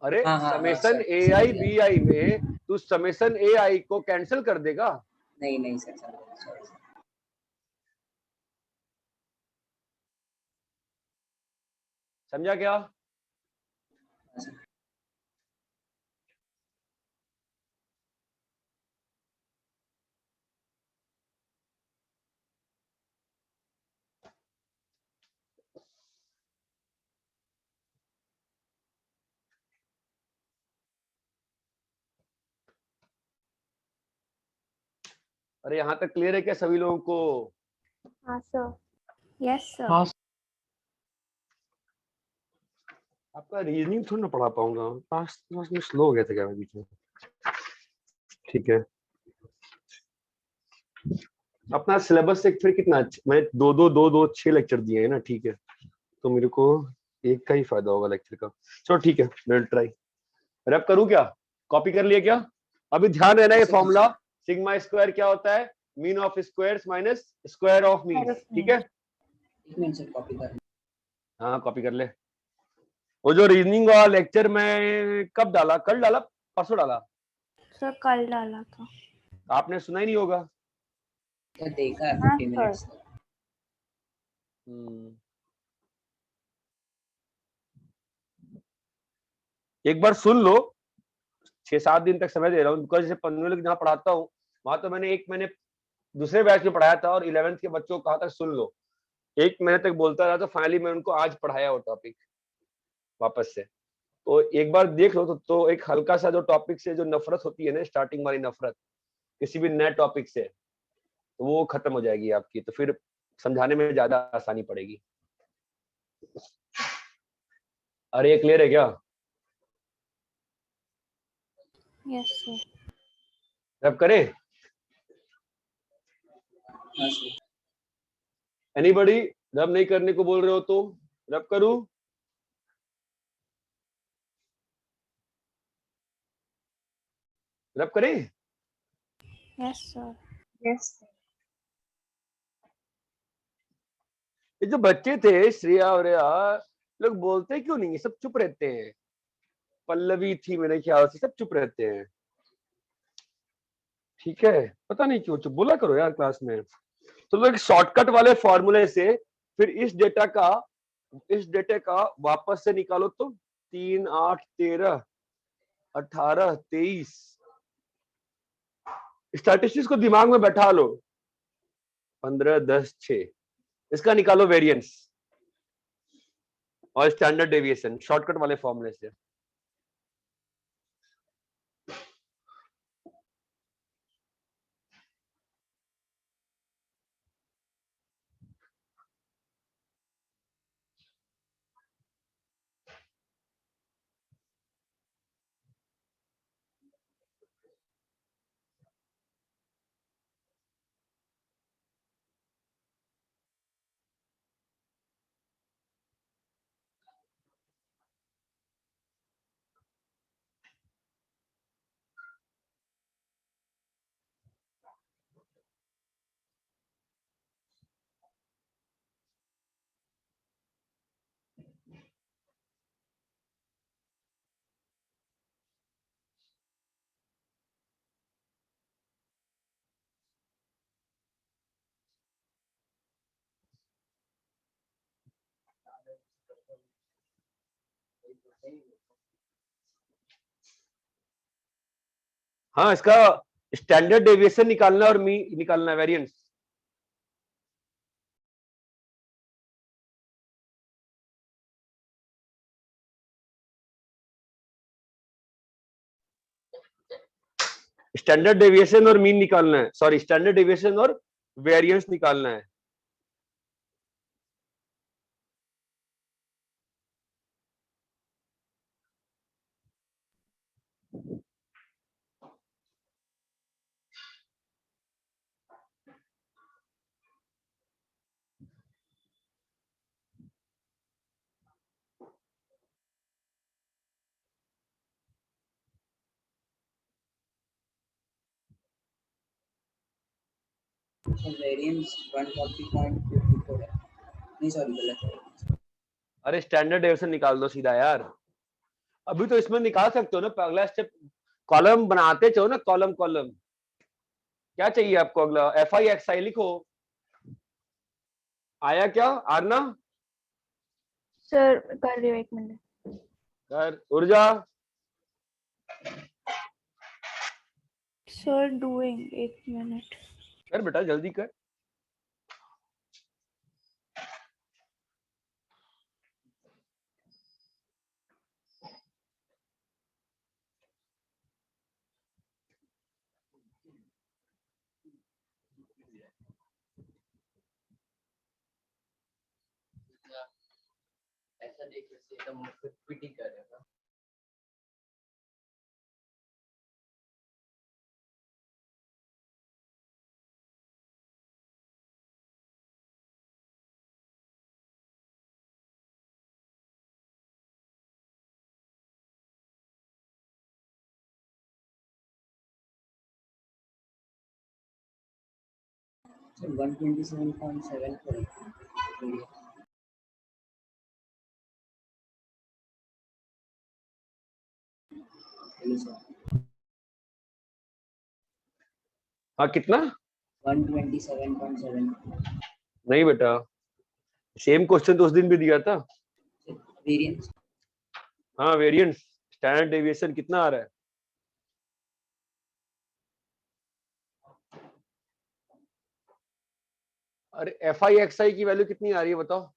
अरे summation A I B I में तू समेशन ए आई को कैंसिल कर देगा? नहीं सर, सॉरी। समझा क्या? अरे यहाँ तक क्लियर है क्या सभी लोगों को? हाँ सर। Yes sir. हाँ आपका रीजनिंग थोड़ा ना पढ़ा पाऊंगा, पास में स्लो हो गया था क्या बीच में? ठीक है, अपना सिलेबस से फिर कितना, मैंने 2 6 लेक्चर दिए हैं ना, ठीक है? तो मेरे को एक का ही फायदा होगा लेक्चर का। चलो ठीक है, मैं ट्राई रैप करूं क्या? कॉपी कर लिया क्या? अभी ध्यान रहना, ये फॉर्मूला सिग्मा स्क्वायर क्या होता है? Mean of squares minus square of means, ठीक है? एक मिनट सर, कॉपी कर। हाँ कॉपी कर ले। वो जो रीजनिंग वाला लेक्चर मैं कब डाला? कल डाला, परसों डाला? सर कल डाला था। आपने सुना ही नहीं होगा। तो देखा है 50 मिनट्स। एक बार सुन लो, 6-7 दिन तक समय दे रहा हूँ, बिकॉज जैसे 15 जहाँ पढ़ाता हूँ वहां तो मैंने दूसरे बैच में पढ़ाया था और 11th के बच्चों को कहा था सुन लो, 1 महीने तक बोलता रहा, तो फाइनली मैं उनको आज पढ़ाया वो टॉपिक वापस से। तो एक बार देख लो तो एक हल्का सा जो टॉपिक से जो नफरत होती है ना, स्टार्टिंग वाली नफरत किसी भी नए टॉपिक से, तो वो खत्म हो जाएगी आपकी, तो फिर समझाने में ज्यादा आसानी पड़ेगी। अरे ये क्लियर है क्या? Yes sir. रब करें? हाँ सर। एनीबॉडी रब नहीं करने को बोल रहे हो तो रब करूं? रब करें? Yes sir. यस ये जो बच्चे थे श्रेया और लोग बोलते क्यों नहीं, सब चुप रहते हैं। पल्लवी थी मेरे ख्याल से, सब चुप रहते हैं। ठीक है, पता नहीं क्यों चुप, बोला करो यार क्लास में। तो लोग शॉर्टकट वाले फॉर्मूले से फिर इस डेटा का वापस से निकालो, तो 3 8 13 18 23 स्टैटिस्टिक्स को दिमाग में बैठा लो। 15 10 6 इसका निकालो वेरिएंस और स्टैंडर्ड डेविएशन शॉर्टकट वाले फॉर्मूले से। हाँ, इसका स्टैंडर्ड डेविएशन निकालना और मी निकालना वेरिएंस। स्टैंडर्ड डेविएशन और मीन निकालना है, सॉरी स्टैंडर्ड डेविएशन और वेरिएंस निकालना है। वेरिएंस 140.54 है। नहीं सॉरी गलत है। अरे स्टैंडर्ड डेविएशन निकाल दो सीधा यार। अभी तो इसमें निकाल सकते हो ना, अगला स्टेप कॉलम बनाते चलो ना, कॉलम कॉलम। क्या चाहिए आपको अगला? FI XI लिखो। आया क्या आरना? सर कर रही हूँ 1 मिनट। कर ऊर्जा। Sir doing 1 minute. कर बेटा जल्दी कर। ऐसा देखिए एकदम फिटिंग कर रहा था। Sir 127.74 hello sir. हाँ कितना? 127.7 नहीं बेटा, सेम क्वेश्चन तो उस दिन भी दिया था। वेरिएंस। हाँ वेरिएंस स्टैंडर्ड डेविएशन कितना आ रहा है? अरे एफ आई एक्स आई की वैल्यू कितनी आ रही है बताओ?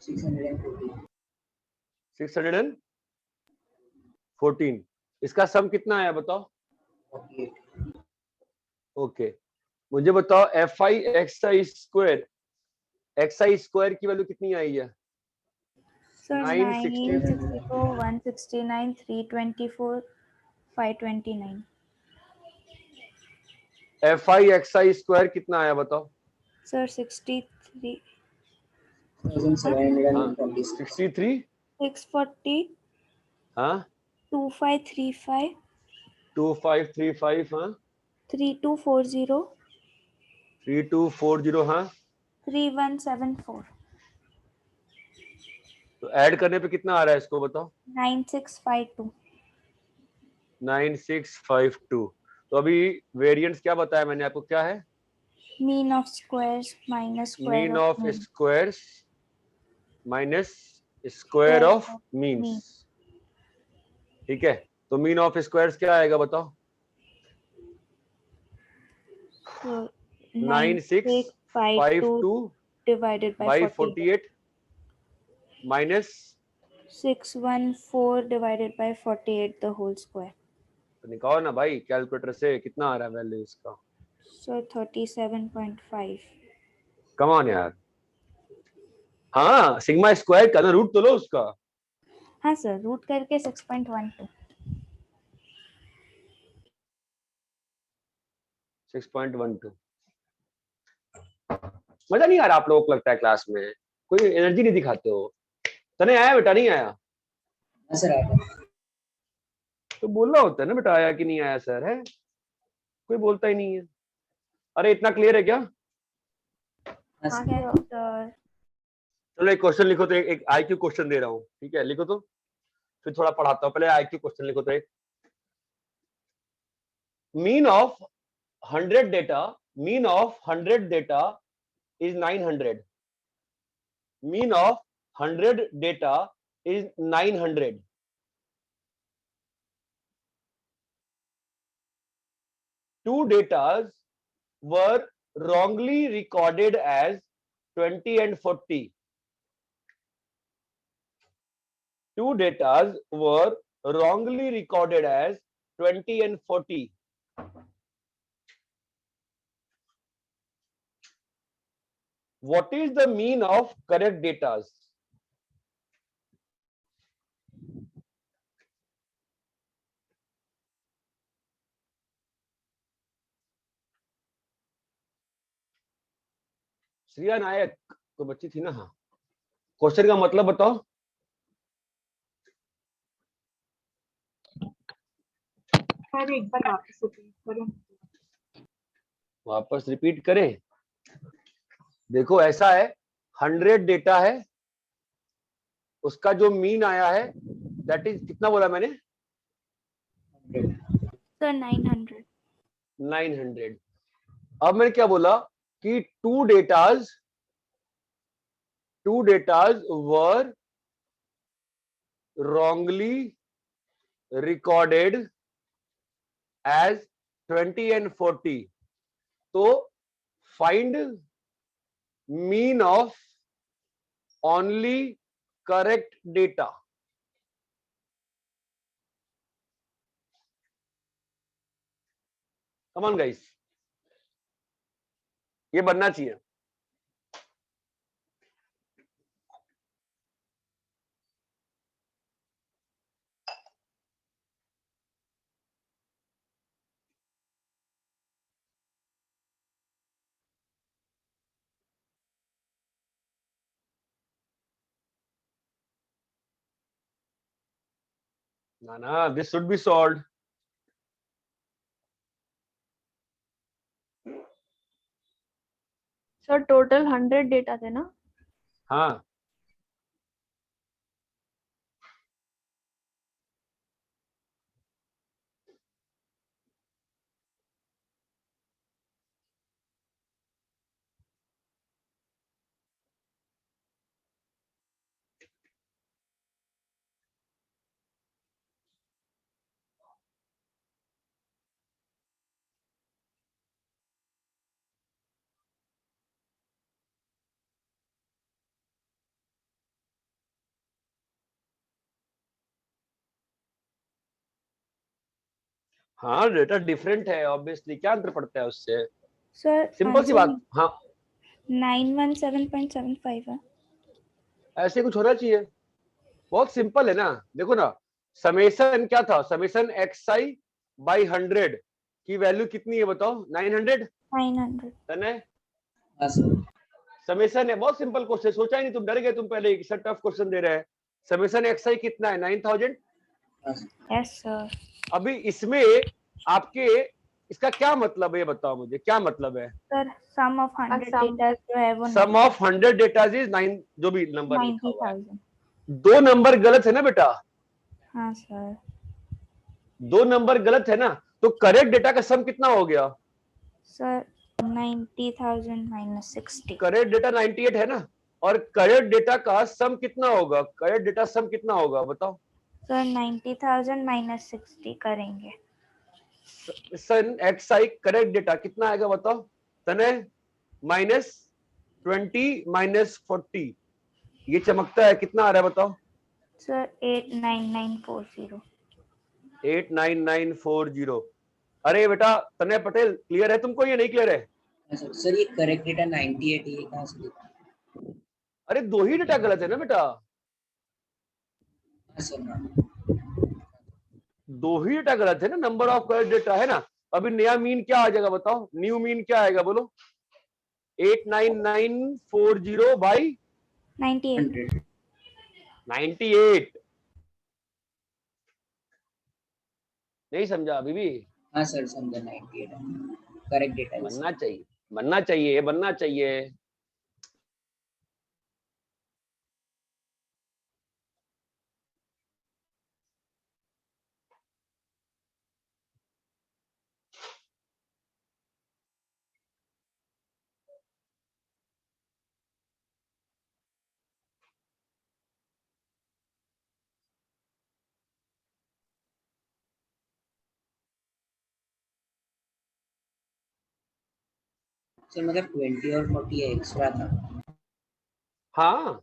614. 614. इसका सम कितना आया बताओ? 48. ओके, मुझे बताओ F I x I square की वैल्यू कितनी आई है? Sir 960. 964 169 324 529. F I x I square कितना आया बताओ? सर 63 1726. 63. 640 हाँ 2535 2535. हाँ 3240 3240. हाँ 3174 तो ऐड करने पे कितना आ रहा है इसको बताओ? 9652. 9652. तो अभी वेरिएंस क्या बताया मैंने आपको, क्या है? Mean of squares minus square mean of of mean. Squares minus square Square of of means. mean. ठीक है, तो मीन ऑफ स्क्वायर्स क्या आएगा बताओ? So 9652 divided by by 48. 48 minus 614 divided by 48 the whole square. तो निकालो ना भाई कैलकुलेटर से, कितना आ रहा है वैल्यू इसका? So 37.5. कम ऑन यार. हाँ सिग्मा स्क्वायर का ना रूट तो लो उसका. हाँ सर, रूट करके 6.12. 6.12. मजा नहीं आ रहा आप लोगों को लगता है क्लास में? कोई एनर्जी नहीं दिखाते हो. तने आया बेटा? नहीं आया हाँ सर आता. तो बोलना होता है ना बेटा, आया कि नहीं आया सर, है कोई बोलता ही नहीं है. अरे इतना क्लियर है क्या? हाँ सर. Yes, sir. चलो एक क्वेश्चन लिखो तो, एक आईक्यू क्वेश्चन दे रहा हूँ, ठीक है लिखो तो, फिर थोड़ा पढ़ाता हूँ. पहले आईक्यू क्वेश्चन लिखो तो एक. Mean of 100 data is 900. Mean of 100 data is 900. Two datas were wrongly recorded as 20 and 40. Two datas were wrongly recorded as 20 and 40. What is the mean of correct datas? Shriya Nayak तो बच्ची थी ना. हाँ question का मतलब बताओ. सर एक बार वापस रिपीट करें. वापस रिपीट करें? देखो ऐसा है, 100 डेटा है, उसका जो मीन आया है दैट इज कितना बोला मैंने? Sir, 900. 900. अब मैंने क्या बोला कि two datas were wrongly recorded as 20 and 40. तो find mean of only correct data. Come on guys, ये बनना चाहिए. ना this should be solved. Sir total 100 data थे ना. हाँ हाँ डेटा डिफरेंट है ऑब्वियसली, क्या अंतर पड़ता है उससे, सर सिंपल सी बात। हाँ 917.75 है। ऐसे कुछ होना चाहिए, बहुत सिंपल है ना। देखो ना, समेशन क्या था, समेशन एक्स आई बाई 100 की वैल्यू कितनी है बताओ, 900। 900। तने हाँ सर। समेशन है, बहुत सिंपल क्वेश्चन, सोचा ही नहीं, तुम डर गए, तुम पहले एक टफ क्वेश्चन दे रहे हैं। समेशन एक्स आई कितना है, 9000। हाँ सर। Yes sir. अभी इसमें आपके इसका क्या मतलब है, ये बताओ मुझे, क्या मतलब है। Sir sum of 100 sum data जो है वो सम ऑफ 100 डेटाज इज 9, जो भी नंबर लिखा हुआ है। 90,000। 2 नंबर गलत है ना बेटा, हाँ सर। 2 नंबर गलत है ना, तो करेक्ट डेटा का सम कितना हो गया। Sir 90,000 minus 60। करेक्ट डेटा 98 है ना, और करेक्ट डेटा का सम कितना होगा, करेक्ट डेटा सम कितना होगा बताओ। सर 90,000 माइनस 60 करेंगे। सन एक्स आई करेक्ट डेटा कितना आएगा बताओ, तने -20 -40, ये चमकता है, कितना आ रहा है बताओ। सर 89940। 89940। अरे बेटा तनय पटेल, क्लियर है तुमको, ये नहीं क्लियर है। हाँ सर। सर ये करेक्ट डेटा 98 ये कहाँ से लिखा? अरे 2 ही डेटा गलत है ना बेटा, हाँ सर। हाँ 2 ही डेटा गलत है ना, नंबर ऑफ करेक्ट डेटा है ना। अभी नया मीन क्या आ जाएगा बताओ, न्यू मीन क्या आएगा बोलो। 89940 बाई 98। 100। 98। नहीं समझा अभी भी, हाँ सर समझा, 98 करेक्ट डेटा है बनना चाहिए, बनना चाहिए, बनना चाहिए। सर मतलब 20 और 40 एक्स्ट्रा था। हाँ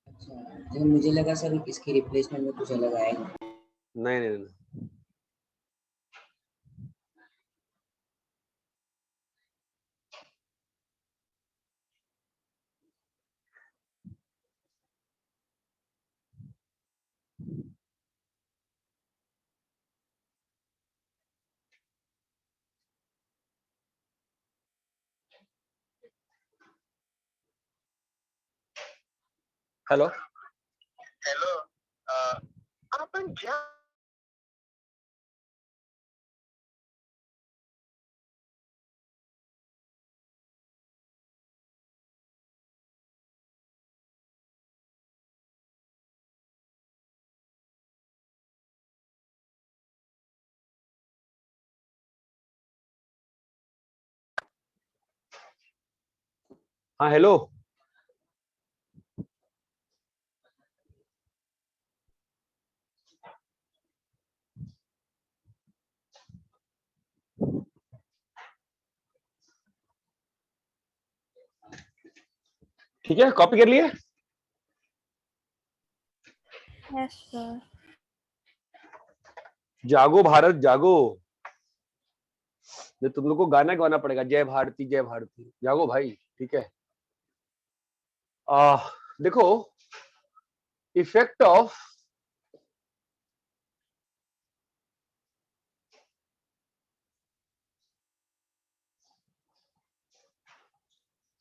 अच्छा, तो मुझे लगा सर इसकी रिप्लेसमेंट में कुछ अलग आएगा। नहीं नहीं नहीं, हेलो हेलो, आपण ज्या हाँ हेलो, ठीक है, कॉपी कर लिए। Yes sir. जागो भारत जागो, ये तुम लोग को गाना गाना पड़ेगा, जय भारती जय भारती, जागो भाई, ठीक है। देखो, इफेक्ट ऑफ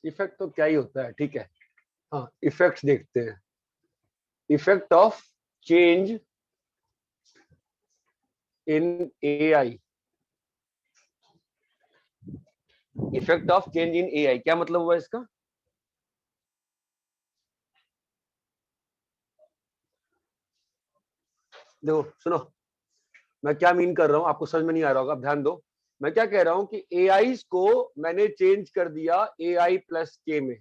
इफेक्ट तो क्या ही होता है, ठीक है। हाँ इफेक्ट्स देखते हैं, effect of change in AI, effect of change in AI, क्या मतलब हुआ इसका। देखो सुनो, मैं क्या मीन कर रहा हूं, आपको समझ में नहीं आ रहा होगा, आप ध्यान दो। मैं क्या कह रहा हूं कि एआई को मैंने चेंज कर दिया एआई प्लस के में।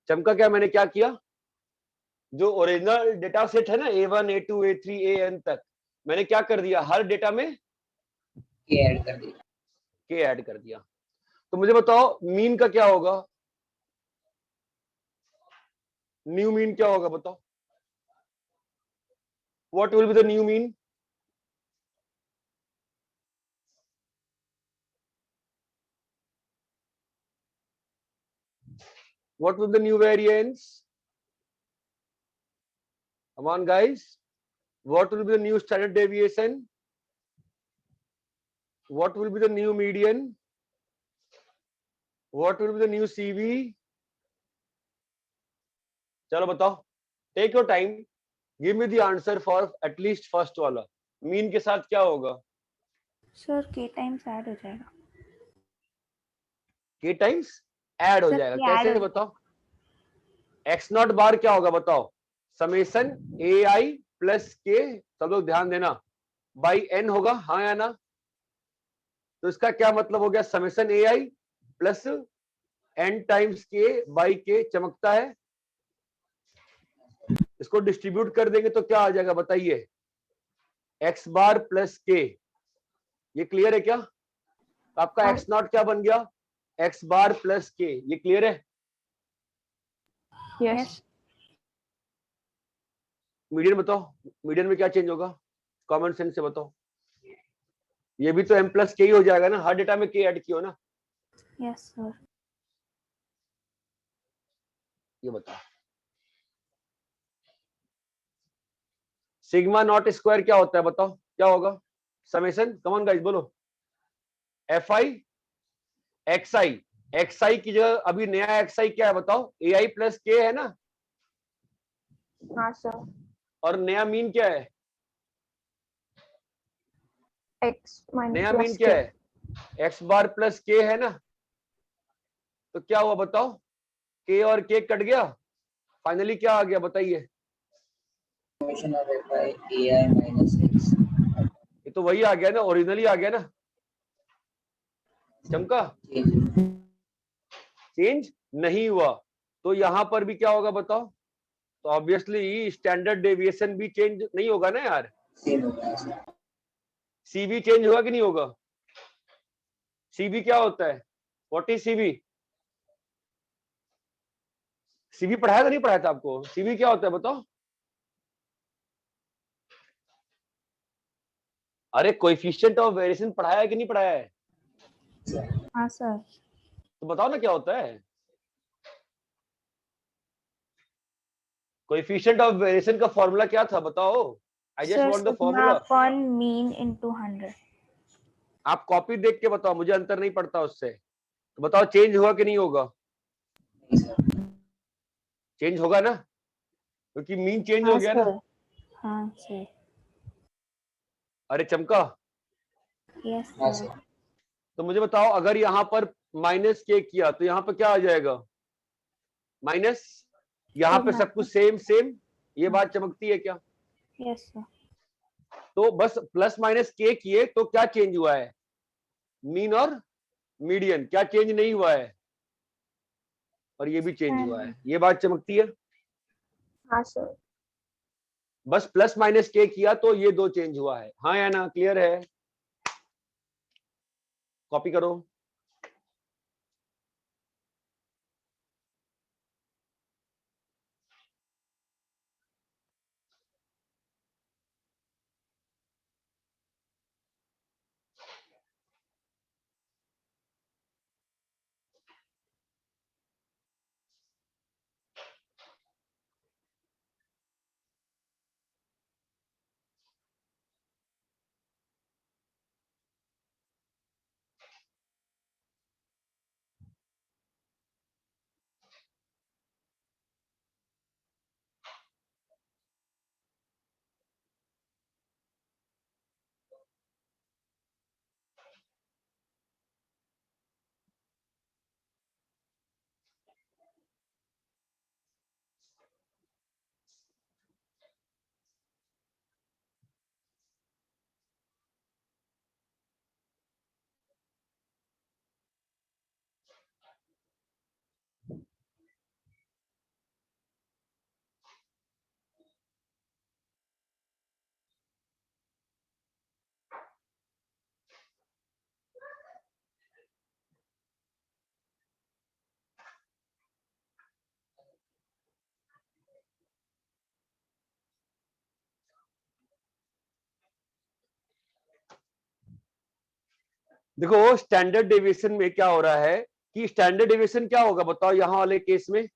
चमका क्या, मैंने क्या किया, जो ओरिजिनल डेटा सेट है ना A1 A2 A3 AN तक, मैंने क्या कर दिया, हर डेटा में के ऐड कर दिया। के ऐड कर दिया। तो मुझे बताओ मीन का क्या होगा, न्यू मीन क्या होगा बताओ, what will be the new mean. What will be the new variance? Come on, guys. What will be the new standard deviation? What will be the new median? What will be the new CV? चलो बताओ. Take your time. Give me the answer for at least first वाला. Mean के साथ क्या होगा? Sir k times add हो जाएगा. K times add हो सर, जाएगा. ये add कैसे हो बताओ? X नॉट बार क्या होगा बताओ? समेशन AI प्लस K, सब लोग ध्यान देना, बाई N होगा, हाँ या ना? तो इसका क्या मतलब हो गया? Summation AI plus N times K by K चमकता है. इसको डिस्ट्रीब्यूट कर देंगे तो क्या आ जाएगा बताइए? X बार प्लस K. ये क्लियर है क्या? आपका हाँ। X नॉट क्या बन गया? X बार प्लस K. ये क्लियर है? यस मीडियन बताओ. मीडियन में क्या चेंज होगा? कॉमन सेंस से बताओ. ये भी तो M प्लस K ही हो जाएगा ना, हर डेटा में K ऐड किया हो ना. Yes sir. ये बताओ. सिग्मा नॉट स्क्वायर क्या होता है बताओ? क्या होगा? समेशन. कम ऑन गाइस बोलो. FI XI. XI की जगह अभी नया XI क्या है बताओ? AI प्लस K है ना. हाँ सर. और नया मीन क्या है? एक्स माइनस नया मीन क्या है? X बार प्लस K है ना. तो क्या हुआ बताओ? K और K कट गया, फाइनली क्या आ गया बताइए? Summation of FI AI minus X. ये तो वही आ गया ना, ओरिजिनली आ गया ना. चमका? चेंज नहीं हुआ. तो यहां पर भी क्या होगा बताओ? तो ऑब्वियसली स्टैंडर्ड डेविएशन भी चेंज नहीं होगा ना यार. सेम होगा सर. सीबी चेंज होगा कि नहीं होगा? सीबी क्या होता है? What is CB? सीबी पढ़ाया था नहीं पढ़ाया था आपको? सीबी क्या होता है बताओ? अरे कोएफिशिएंट ऑफ वेरिएशन पढ़ाया है कि नहीं पढ़ाया है? हाँ सर. तो बताओ ना क्या होता है? कोएफिशिएंट ऑफ वेरिएशन का फॉर्मूला क्या था बताओ? I just sir want the sigma formula. Upon mean into 100. आप कॉपी देख के बताओ, मुझे अंतर नहीं पड़ता उससे. तो बताओ चेंज होगा कि नहीं होगा? नहीं सर. चेंज होगा ना, क्योंकि मीन चेंज हो हाँ गया ना. सर. हाँ सर. अरे चमका. यस हाँ सर. सर. तो मुझे बताओ अगर यहाँ पर माइनस K किया तो यहाँ पर क्या आ जाएगा? माइनस. यहाँ पे सब कुछ सेम सेम. ये बात चमकती है क्या? Yes sir. तो बस प्लस माइनस K किए तो क्या चेंज हुआ है? मीन और मीडियन. क्या चेंज नहीं हुआ है? और ये भी चेंज हुआ है. ये बात चमकती है. हाँ सर. बस प्लस माइनस K किया तो ये दो चेंज हुआ है. हाँ या ना? क्लियर है? कॉपी करो. देखो स्टैंडर्ड डेविएशन में क्या हो रहा है कि स्टैंडर्ड डेविएशन क्या होगा बताओ यहाँ वाले केस में,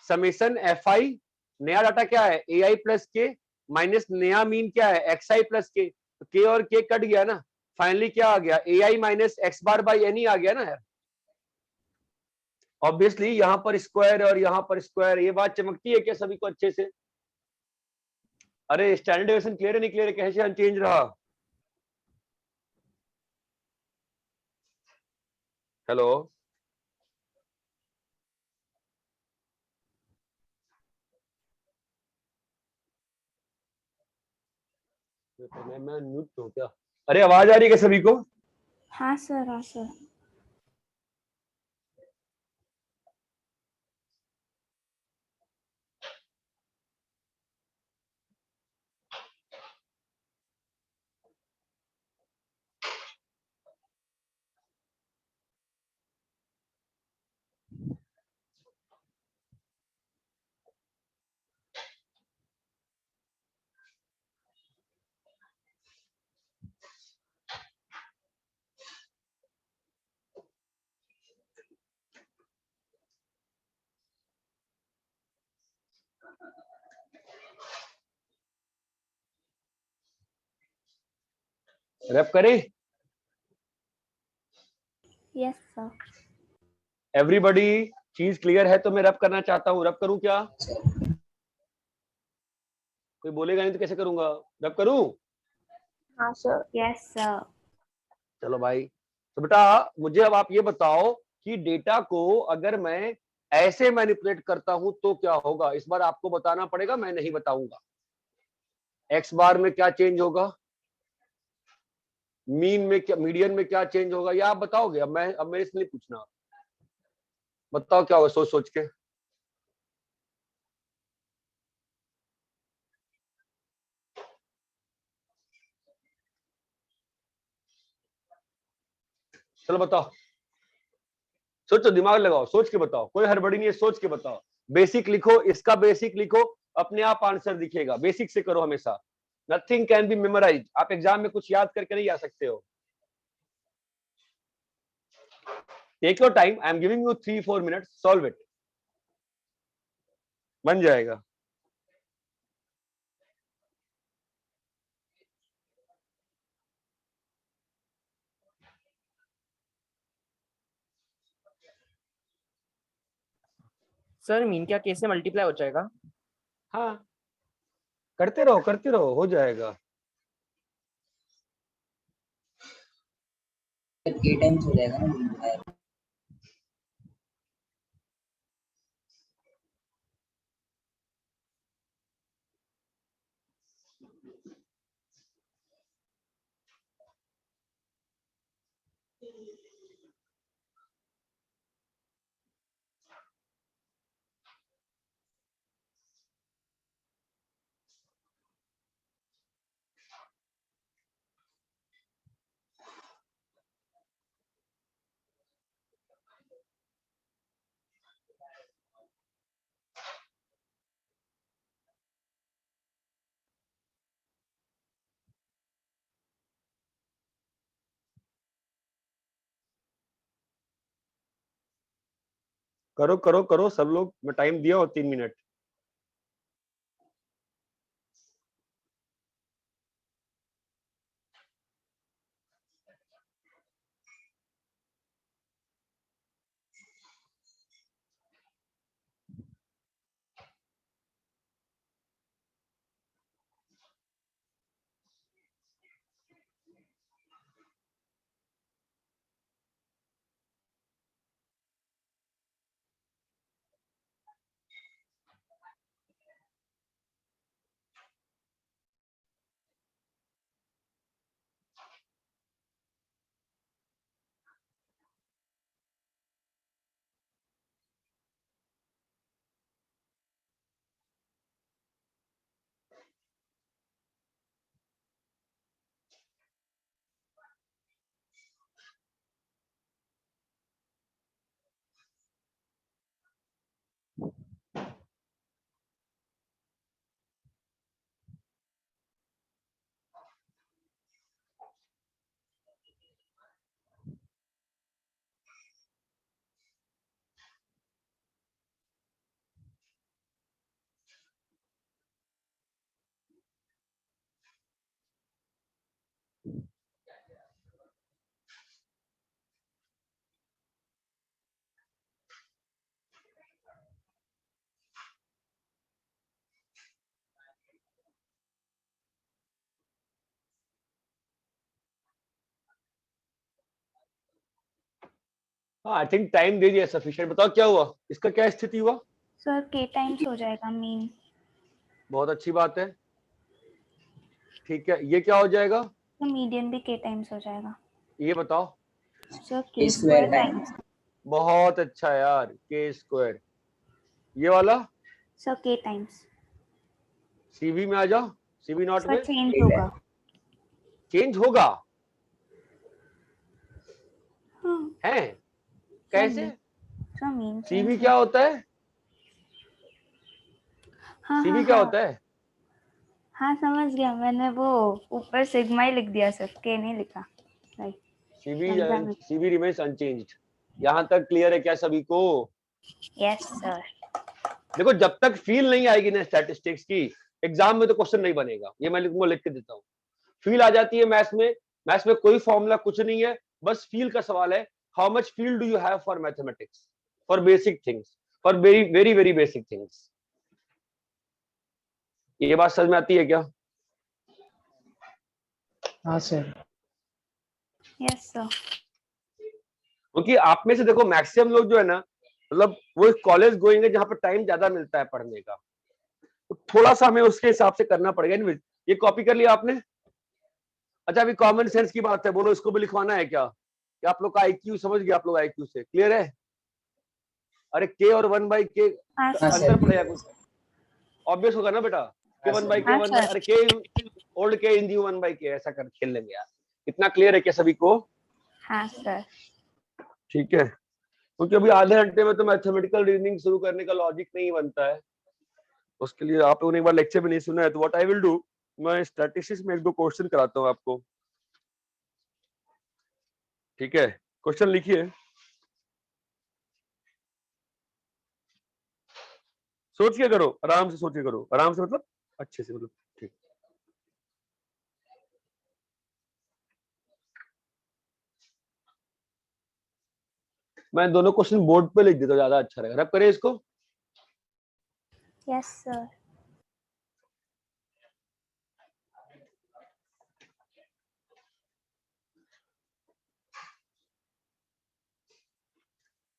समेशन एफ आई, नया डाटा क्या है ए आई प्लस के माइनस नया मीन क्या है एक्स आई प्लस के, के और के कट गया ना, फाइनली क्या आ गया a i minus x bar by n ही आ गया ना यार। ऑब्वियसली यहाँ पर स्क्वायर और यहाँ पर स्क्वायर, ये बात चमकती है क्या सभी को अच्छे से? अरे स्टैंडर्ड डेविएशन क्लियर है नहीं क्लियर है, कैसे अनचेंज रहा? हेलो मैं म्यूट हूँ क्या? अरे आवाज आ रही है क्या सभी को? हाँ सर, हाँ सर। रैप करें? Yes sir. एवरीबॉडी चीज क्लियर है तो मैं रैप करना चाहता हूँ, रैप करूँ क्या? कोई बोलेगा नहीं तो कैसे करूंगा, रैप करूँ? हाँ सर। Yes sir. चलो भाई, तो बेटा मुझे अब आप ये बताओ कि डेटा को अगर मैं ऐसे मैनिपुलेट करता हूं तो क्या होगा, इस बार आपको बताना पड़ेगा, मैं नहीं बताऊंगा। एक्स बार में क्या चेंज होगा, मीन में क्या, मीडियन में क्या चेंज होगा, या आप बताओगे? अब मेरे से नहीं पूछना, बताओ क्या होगा सोच सोच के। चलो बताओ, सोचो, दिमाग लगाओ, सोच के बताओ, कोई हड़बड़ी नहीं है, सोच के बताओ। बेसिक लिखो, इसका बेसिक लिखो, अपने आप आंसर दिखेगा। बेसिक से करो हमेशा, नथिंग कैन बी मेमोराइज। आप एग्जाम में कुछ याद करके नहीं आ सकते हो। Take your time, I am giving you 3-4 minute, solve it, बन जाएगा। सर मीन क्या केस से मल्टीप्लाई हो जाएगा? हाँ करते रहो, हो जाएगा। के टाइम्स हो जाएगा ना। करो करो करो सब लोग, मैं टाइम दिया हो 3 मिनट। हाँ आई थिंक टाइम दे दिया सफिशिएंट। बताओ क्या हुआ, इसका क्या स्थिति हुआ? सर k टाइम्स हो जाएगा मीन। बहुत अच्छी बात है, ठीक है। ये क्या हो जाएगा? तो मीडियन भी k टाइम्स हो जाएगा। ये बताओ। Sir k k square square times times. बहुत अच्छा यार, के स्क्वायर। ये वाला सर k टाइम्स। सीवी में आ जाओ, सीवी नॉट सर में चेंज k होगा। चेंज होगा हाँ है? कैसे? सर मीन सीवी चेंज क्या है। होता है? हाँ सीवी हाँ क्या हाँ होता है? हाँ समझ गया, मैंने वो ऊपर सिग्मा ही लिख दिया सर, k नहीं लिखा। राइट। सीवी समझा मैं। CV remains unchanged. यहाँ तक क्लियर है क्या सभी को? Yes sir. देखो जब तक फील नहीं आएगी ना स्टैटिस्टिक्स की, एग्जाम में तो क्वेश्चन नहीं बनेगा। ये मैं तुमको लिख के देता हूँ। फील आ जाती है मैथ्स में, मैथ्स में कोई फॉर्मूला कुछ नहीं है, बस फील का सवाल है। How much feel do you have for mathematics, for basic things, for very very very basic things. ये बात समझ में आती है क्या? हाँ सर। Yes sir. क्योंकि आप में से देखो मैक्सिमम लोग जो है ना, मतलब वो कॉलेज गोइंग है जहां पर टाइम ज्यादा मिलता है पढ़ने का, तो थोड़ा सा हमें उसके हिसाब से करना पड़ेगा। Anyways, ये कॉपी कर लिया आपने? अच्छा अभी कॉमन सेंस की बात है, बोलो इसको भी लिखवाना है क्या? आप लोग का आईक्यू समझ गया? आप लोग आईक्यू से क्लियर है? अरे के और 1/k हाँ हाँ सर। अंतर सर पड़ेगा कुछ, ऑब्वियस होगा ना बेटा? के हाँ वन बाई सर के हाँ वन बाई, सर। अरे के ओल्ड के इन दी 1/k, ऐसा कर खेल लेंगे यार। इतना क्लियर है क्या सभी को? हाँ सर। ठीक है, क्योंकि अभी आधे घंटे में तो मैथमेटिकल रीजनिंग शुरू करने का लॉजिक नहीं बनता है। उसके लिए आप लोगों ने एक बार लेक्चर भी नहीं सुना है, तो व्हाट आई विल डू, मैं स्टैटिस्टिक्स में एक दो क्वेश्चन कराता हूँ आपको। ठीक है, क्वेश्चन लिखिए, सोच के करो, आराम से सोच के करो, आराम से मतलब अच्छे से, मतलब ठीक। मैं दोनों क्वेश्चन बोर्ड पे लिख देता हूँ, ज्यादा अच्छा रहेगा। रब करें इसको। Yes sir.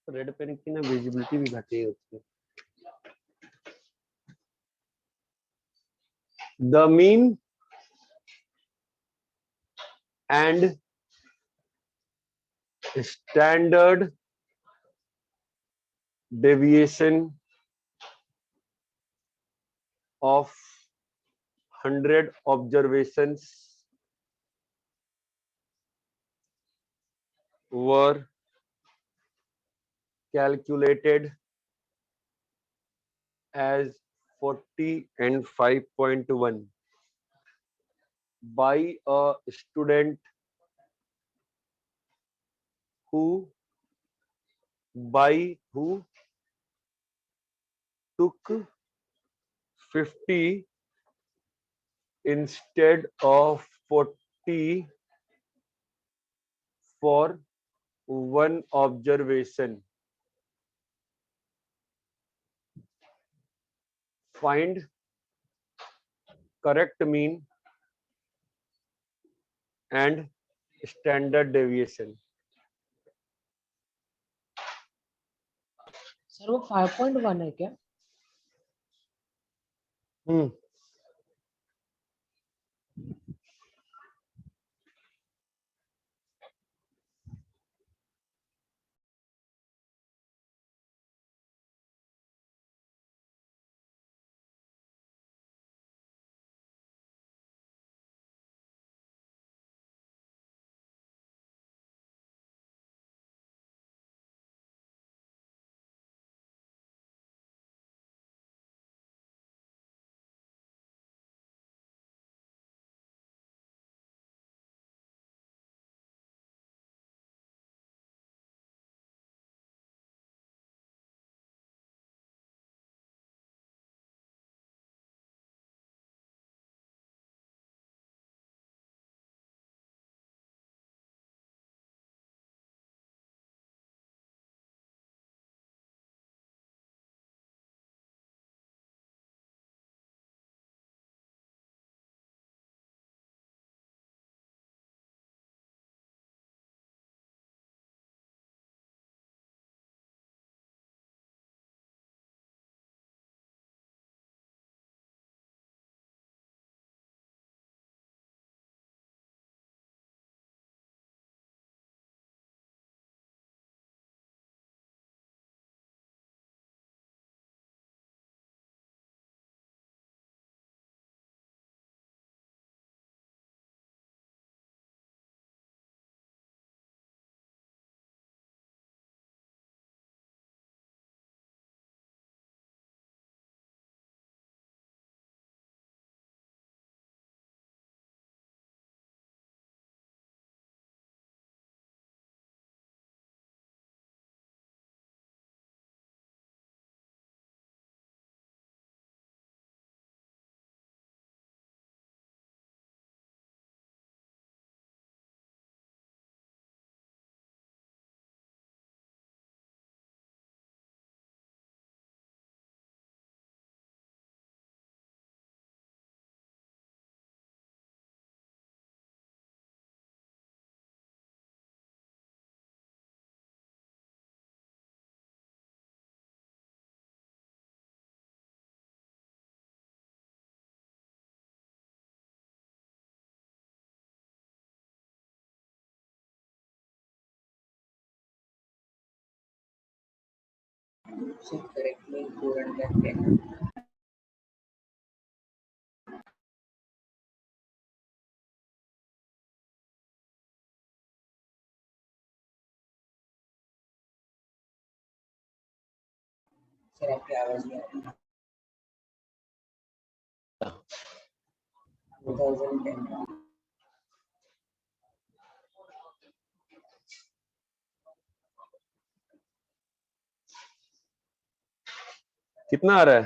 रेड पेन की ना विजिबिलिटी भी घटी है उसकी। The mean and standard deviation of 100 observations were calculated as 40 and 5.1 by a student who took 50 instead of 40 for one observation. Find correct mean and standard deviation. Sir वो 5.1 है क्या? So correctly 410. Sir आपकी आवाज नहीं आ रही। 2010 कितना आ रहा है?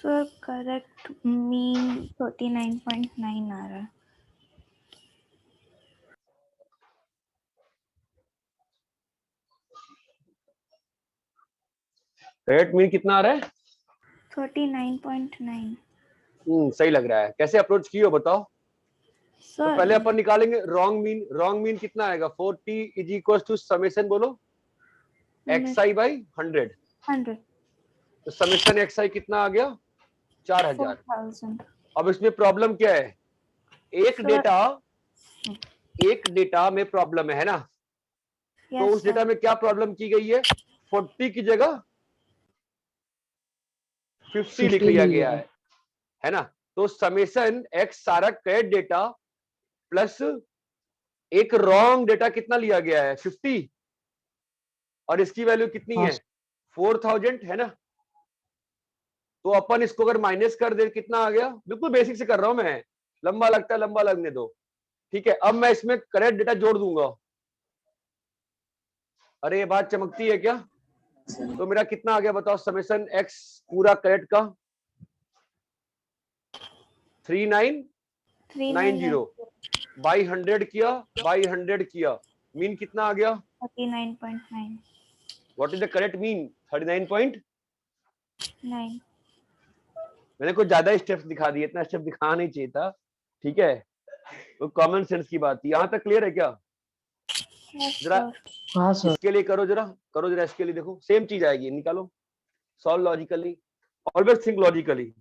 सर करेक्ट मीन 39.9 आ रहा है। करेक्ट मीन कितना आ रहा है? 39.9। सही लग रहा है। कैसे अप्रोच की हो बताओ? तो सर पहले अपन निकालेंगे रॉन्ग मीन। रॉन्ग मीन कितना आएगा? 40 इज इक्वल टू समेशन बोलो xi बाई 100। 100 तो समेशन xi कितना आ गया? 4000। 4000। अब इसमें प्रॉब्लम क्या है? एक डेटा में प्रॉब्लम है ना? तो उस डेटा में क्या प्रॉब्लम की गई है? 40 की जगह 50 लिख लिया गया है ना? तो समेशन x सारा करेक्ट डेटा प्लस एक रॉन्ग डेटा कितना लिया गया है? 50। और इसकी वैल्यू कितनी है? 4000 है ना? तो अपन इसको अगर माइनस कर दे कितना आ गया? बिल्कुल बेसिक से कर रहा हूं मैं, लंबा लगता है लंबा लगने दो। ठीक है, अब मैं इसमें करेक्ट डेटा जोड़ दूंगा। अरे ये बात चमकती है क्या? तो मेरा कितना आ गया बताओ? समेशन x पूरा करेक्ट का 3990 बाई 100 किया, बाई 100 किया, मीन कितना आ गया? 39.9। What is the correct mean? 39.9। 9। मैंने कुछ ज्यादा स्टेप्स दिखा दिए, इतना स्टेप दिखाना नहीं चाहिए था। ठीक है, तो कॉमन सेंस की बात थी। यहां तक क्लियर है क्या? जरा हाँ सर। इसके लिए करो जरा इसके लिए देखो, सेम चीज आएगी। निकालो, solve logically, always think logically.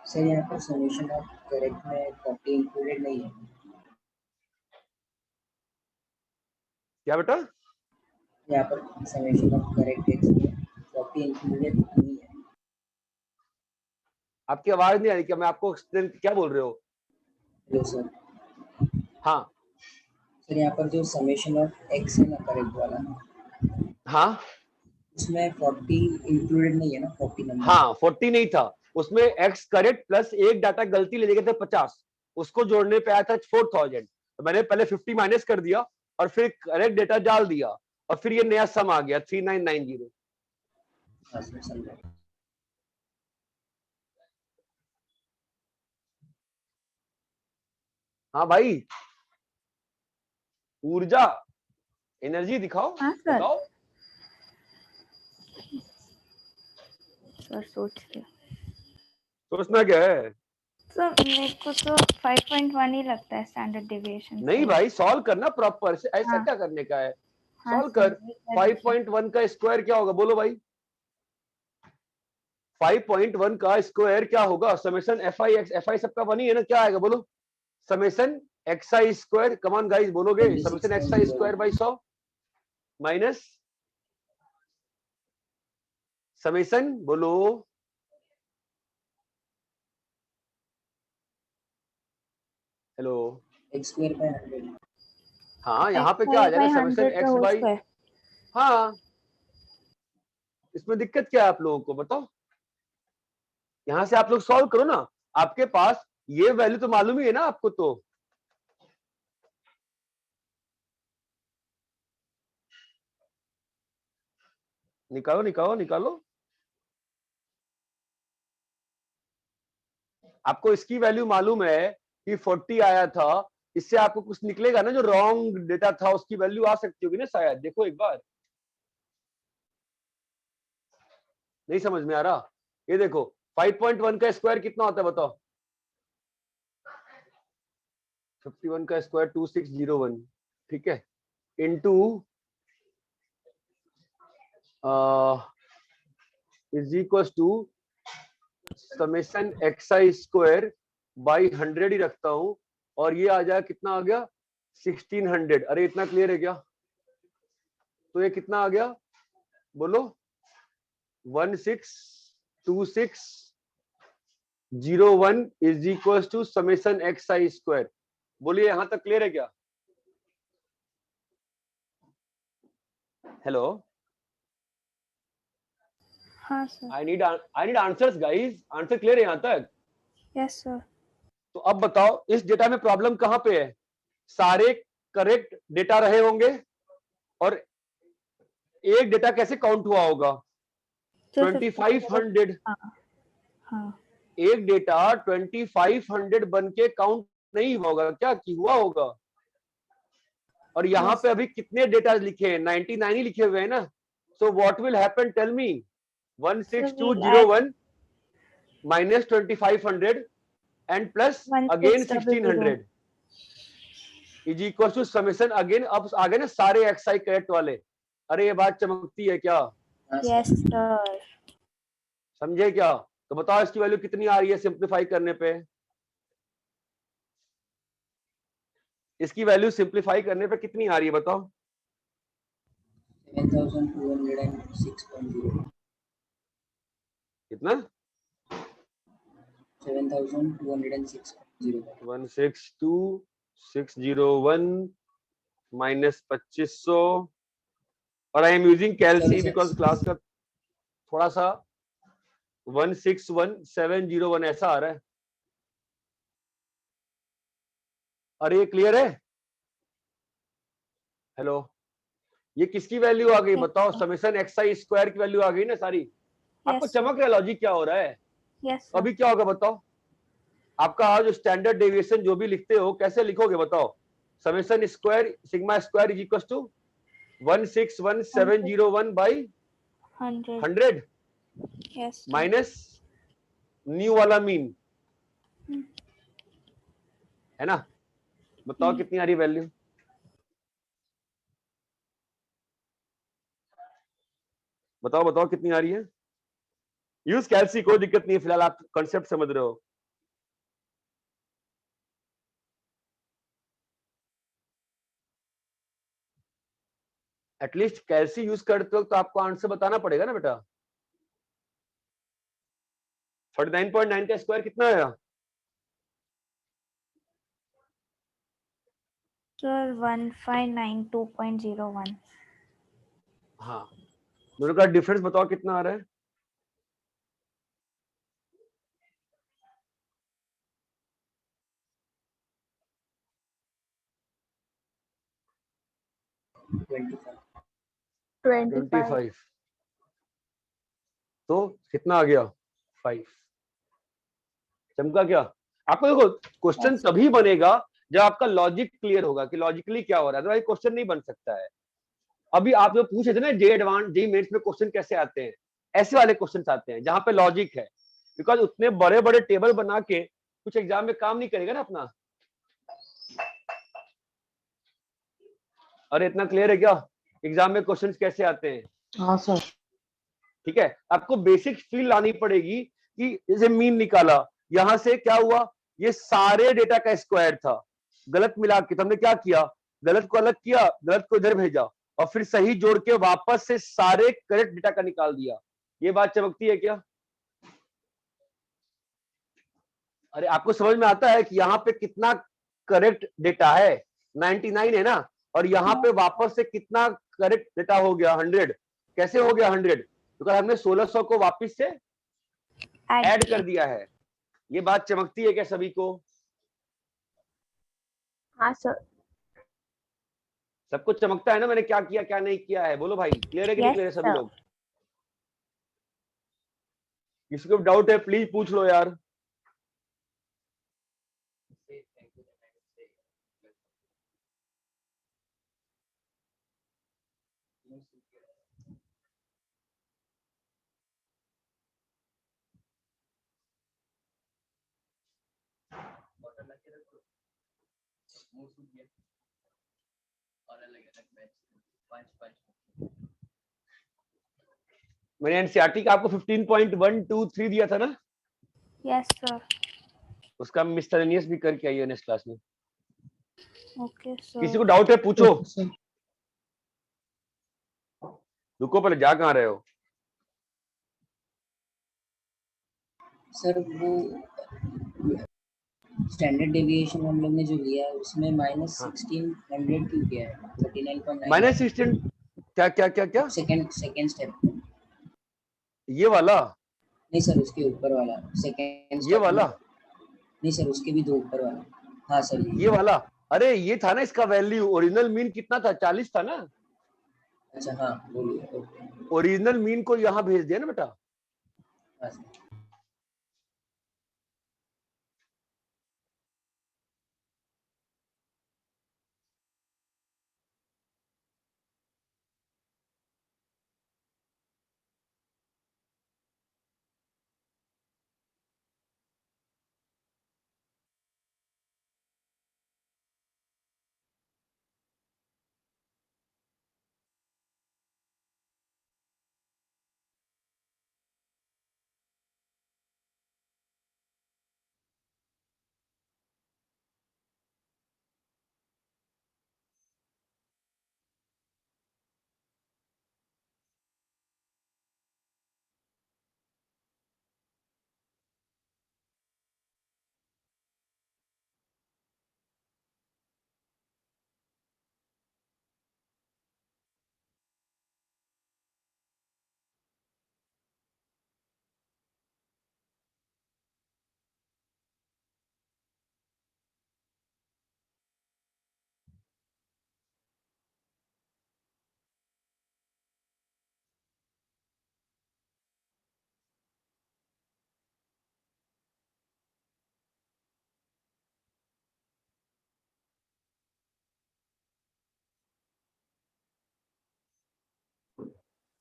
Sir यहाँ पर सॉल्यूशन ऑफ करेक्ट में 40 इंक्लूडेड नहीं है। क्या बेटा? यहाँ पर समेशन ऑफ करेक्ट एक्स में 40 इंक्लूडेड नहीं है। आपकी आवाज नहीं आ रही क्या? मैं आपको एक्सप्लेन, क्या बोल रहे हो? Hello sir. हाँ सर यहाँ पर जो समेशन ऑफ एक्स है ना करेक्ट वाला, हाँ उसमें 40 इंक्लूडेड नहीं है ना? 40 नंबर। हाँ, 40 नहीं था उसमें। x करेक्ट प्लस एक डाटा गलती ले गए थे 50, उसको जोड़ने पे आया था 4000। तो मैंने पहले 50 माइनस कर दिया और फिर करेक्ट डेटा डाल दिया और फिर ये नया सम आ गया 3990। हाँ सर समझा। हाँ भाई, ऊर्जा, एनर्जी दिखाओ। हाँ सर। बताओ। सर सोच रहे सोचना क्या है? सर, मेरे को तो 5.1 ही लगता है स्टैंडर्ड डेविएशन। नहीं भाई, सॉल्व करना प्रॉपर से, ऐसा हाँ। क्या करने का है? हाँ सॉल्व कर। सर। 5.1 का स्क्वायर क्या होगा बोलो भाई? 5.1 का स्क्वायर क्या होगा? समेशन fi सबका बनी है ना? क्या आएगा बोलो? Summation xi square, come on guys बोलोगे? Summation xi square by 100 minus summation बोलो। Hello, x square by 100। हाँ यहाँ पे क्या आ जाएगा? समेशन x बाई, हाँ इसमें दिक्कत क्या है आप लोगों को बताओ? यहां से आप लोग सॉल्व करो ना, आपके पास ये वैल्यू तो मालूम ही है ना आपको। तो निकालो निकालो निकालो। आपको इसकी वैल्यू मालूम है कि 40 आया था, इससे आपको कुछ निकलेगा ना? जो रॉन्ग डेटा था उसकी वैल्यू आ सकती होगी ना शायद। देखो एक बार, नहीं समझ में आ रहा? ये देखो 5.1 का स्क्वायर कितना होता है बताओ? 51 का स्क्वायर 2601, ठीक है, into is equal to summation xi square by 100 ही रखता हूं, और ये आ जाए कितना आ गया 1600। अरे इतना क्लियर है क्या? तो ये कितना आ गया बोलो 162601 is equal to summation xi square. बोलिए यहां तक क्लियर है क्या? हेलो, हाँ sir. I need answers guys. Answer clear है यहां तक? Yes sir. तो अब बताओ इस डेटा में प्रॉब्लम कहां पे है? सारे करेक्ट डेटा रहे होंगे और एक डेटा कैसे काउंट हुआ होगा? 2500। हाँ एक डेटा 2500 बन के काउंट नहीं होगा क्या, कि हुआ होगा? और यहाँ Yes. पे अभी कितने डेटा लिखे हैं? 99 ही लिखे हुए हैं ना। So what will happen, tell me. 16201 minus 2500 and plus again 1600 is equal to summation again. अब आ गए ना सारे एक्सआई करेक्ट वाले। अरे ये बात चमकती है क्या? Yes sir. समझे क्या? तो बताओ इसकी वैल्यू कितनी आ रही है सिंप्लीफाई करने पे? इसकी वैल्यू सिंप्लीफाई करने पे कितनी आ रही है बताओ? 7206.0। कितना? 7206.0। 162,601 माइनस 2500। और I am using calci because class का थोड़ा सा 161701 ऐसा आ रहा है। अरे ये क्लियर है? हेलो, ये किसकी वैल्यू आ गई बताओ? समेशन एक्सआई स्क्वायर की वैल्यू आ गई ना सारी। आपको चमक रहा है लॉजिक क्या हो रहा है? यस अभी क्या होगा बताओ? आपका आज स्टैंडर्ड डेविएशन जो भी लिखते हो कैसे लिखोगे बताओ? Summation square sigma square is equal to 161,701 by 100 yes minus new वाला मीन, है ना? बताओ कितनी आ रही वैल्यू? बताओ बताओ कितनी आ रही है? यूज कैलसी, कोई दिक्कत नहीं है, फिलहाल आप कॉन्सेप्ट समझ रहे हो। एटलीस्ट कैलसी यूज करते हो तो आपको आंसर बताना पड़ेगा ना बेटा। 49.9 का स्क्वायर कितना आया? सर 1592.01। हाँ, दोनों का डिफरेंस बताओ कितना आ रहा है? ट्वेंटी 25। तो कितना आ गया? 5। चमका क्या? आपको देखो क्वेश्चन तभी बनेगा जब आपका लॉजिक क्लियर होगा कि लॉजिकली क्या हो रहा है, अदरवाइज क्वेश्चन नहीं बन सकता है। अभी आप जो पूछे थे ना जे एडवांस जे मेंस में क्वेश्चन कैसे आते हैं, ऐसे वाले क्वेश्चन आते हैं जहां पे लॉजिक है। बिकॉज उतने बड़े बड़े टेबल बना के कुछ एग्जाम में काम नहीं करेगा ना अपना। अरे इतना क्लियर है क्या एग्जाम में क्वेश्चंस कैसे आते हैं? हाँ सर। ठीक है, आपको बेसिक फील लानी पड़ेगी कि जैसे मीन निकाला, यहां से क्या हुआ, ये सारे डेटा का स्क्वायर था, गलत मिला के तुमने क्या किया, गलत को अलग किया, गलत को इधर भेजा, और फिर सही जोड़ के वापस से सारे करेक्ट डेटा का निकाल दिया। ये बात चमकती है क्या? अरे आपको समझ में आता है कि यहाँ पे कितना करेक्ट डेटा है? 99 है ना, और यहाँ पे वापस से कितना करेक्ट डेटा हो गया? 100। कैसे हो गया 100? क्योंकि हमने 1600 को वापस से ऐड कर दिया है। ये बात चमकती है क्या सभी को? हाँ सर। सबको चमकता है ना मैंने क्या किया क्या नहीं किया है? बोलो भाई, क्लियर है कि नहीं क्लियर है सभी लोग? किसी को डाउट है प्लीज पूछ लो यार। मैंने एनसीईआरटी का आपको 15.123 दिया था ना, यस सर। उसका मिसलेनियस भी करके आइए नेक्स्ट क्लास में। ओके किसी सर। को डाउट है पूछो। Okay, sir. रुको, पहले जा कहाँ रहे हो? सर वो स्टैंडर्ड डेविएशन हम लोग ने जो लिया है उसमें -1600 क्यों किया है? 39.9 -16 क्या क्या क्या क्या? Second step. ये वाला, नहीं सर, उसके ऊपर वाला सेकंड ये स्टेप वाला, नहीं सर, उसके भी 2 ऊपर वाला। हाँ सर ये वाला। अरे ये था ना इसका वैल्यू, ओरिजिनल मीन कितना था? 40 था ना। अच्छा हाँ बोलिए। ओके ओरिजिनल मीन को यहाँ भेज दिया ना बेटा। हाँ सर।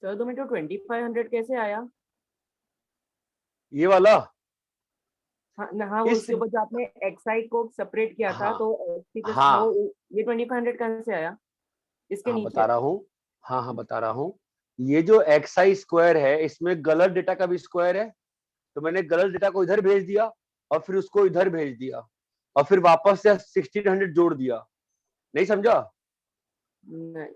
सर तो मेरे को 2500 कैसे आया? ये वाला हाँ हाँ, वो इस, उसके ऊपर जो आपने एक्साई को सेपरेट किया था, हाँ तो एक्सी प्लस हाँ वो ये 2500 कहाँ से आया इसके हाँ नीचे? बता रहा हूँ, हाँ बता रहा हूँ। ये जो एक्सआई स्क्वायर है, इसमें गलत डेटा का भी स्क्वायर है, तो मैंने गलत डेटा को इधर भेज दिया और फिर उसको इधर भेज दिया और फिर वापस से 1600 जोड़ दिया। नहीं समझा? नहीं,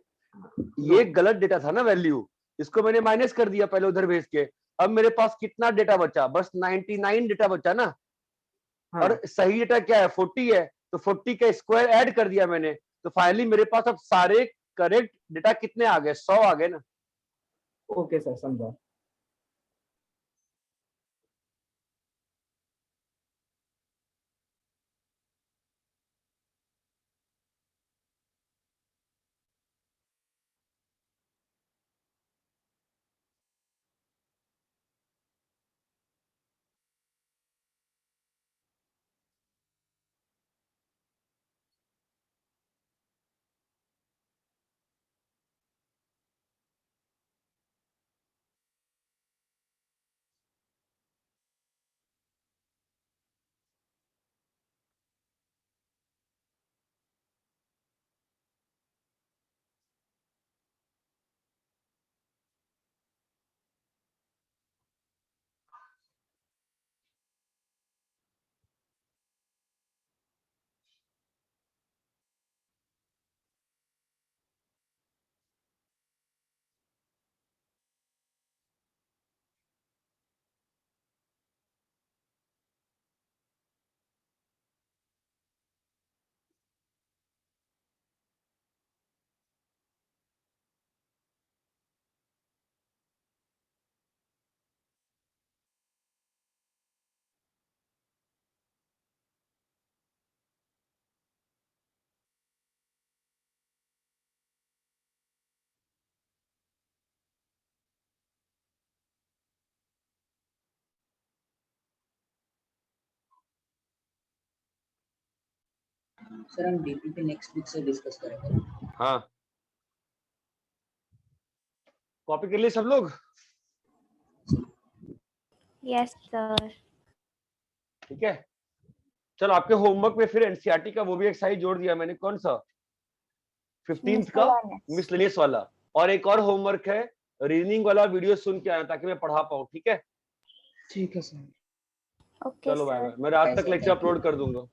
ये गलत डेटा था ना वैल्यू, इसको मैंने माइनस कर दिया पहले उधर भेज के। अब मेरे पास कितना डेटा बचा? बस 99 डेटा बचा ना। हाँ और सही डेटा क्या है? 40 है, तो 40 का स्क्वायर ऐड कर दिया मैंने, तो फाइनली मेरे पास अब सारे करेक्ट डेटा कितने आ गए? 100 आ गए ना। ओके सर, समझा। सर हम डीपीपी नेक्स्ट वीक से डिस्कस करेंगे। हाँ, कॉपी कर लिए सब लोग? Yes sir. ठीक है, चलो आपके होमवर्क में फिर एनसीईआरटी का वो भी एक्सरसाइज जोड़ दिया मैंने। कौन सा? 15th का मिसलेनियस वाला। और एक और होमवर्क है रीजनिंग वाला वीडियो सुन के आना ताकि मैं पढ़ा पाऊँ, ठीक है? ठीक है सर। ओके चलो बाय सर। बाय, मैं रात Bye, तक sir. Lecture Thank you. Upload कर दूंगा।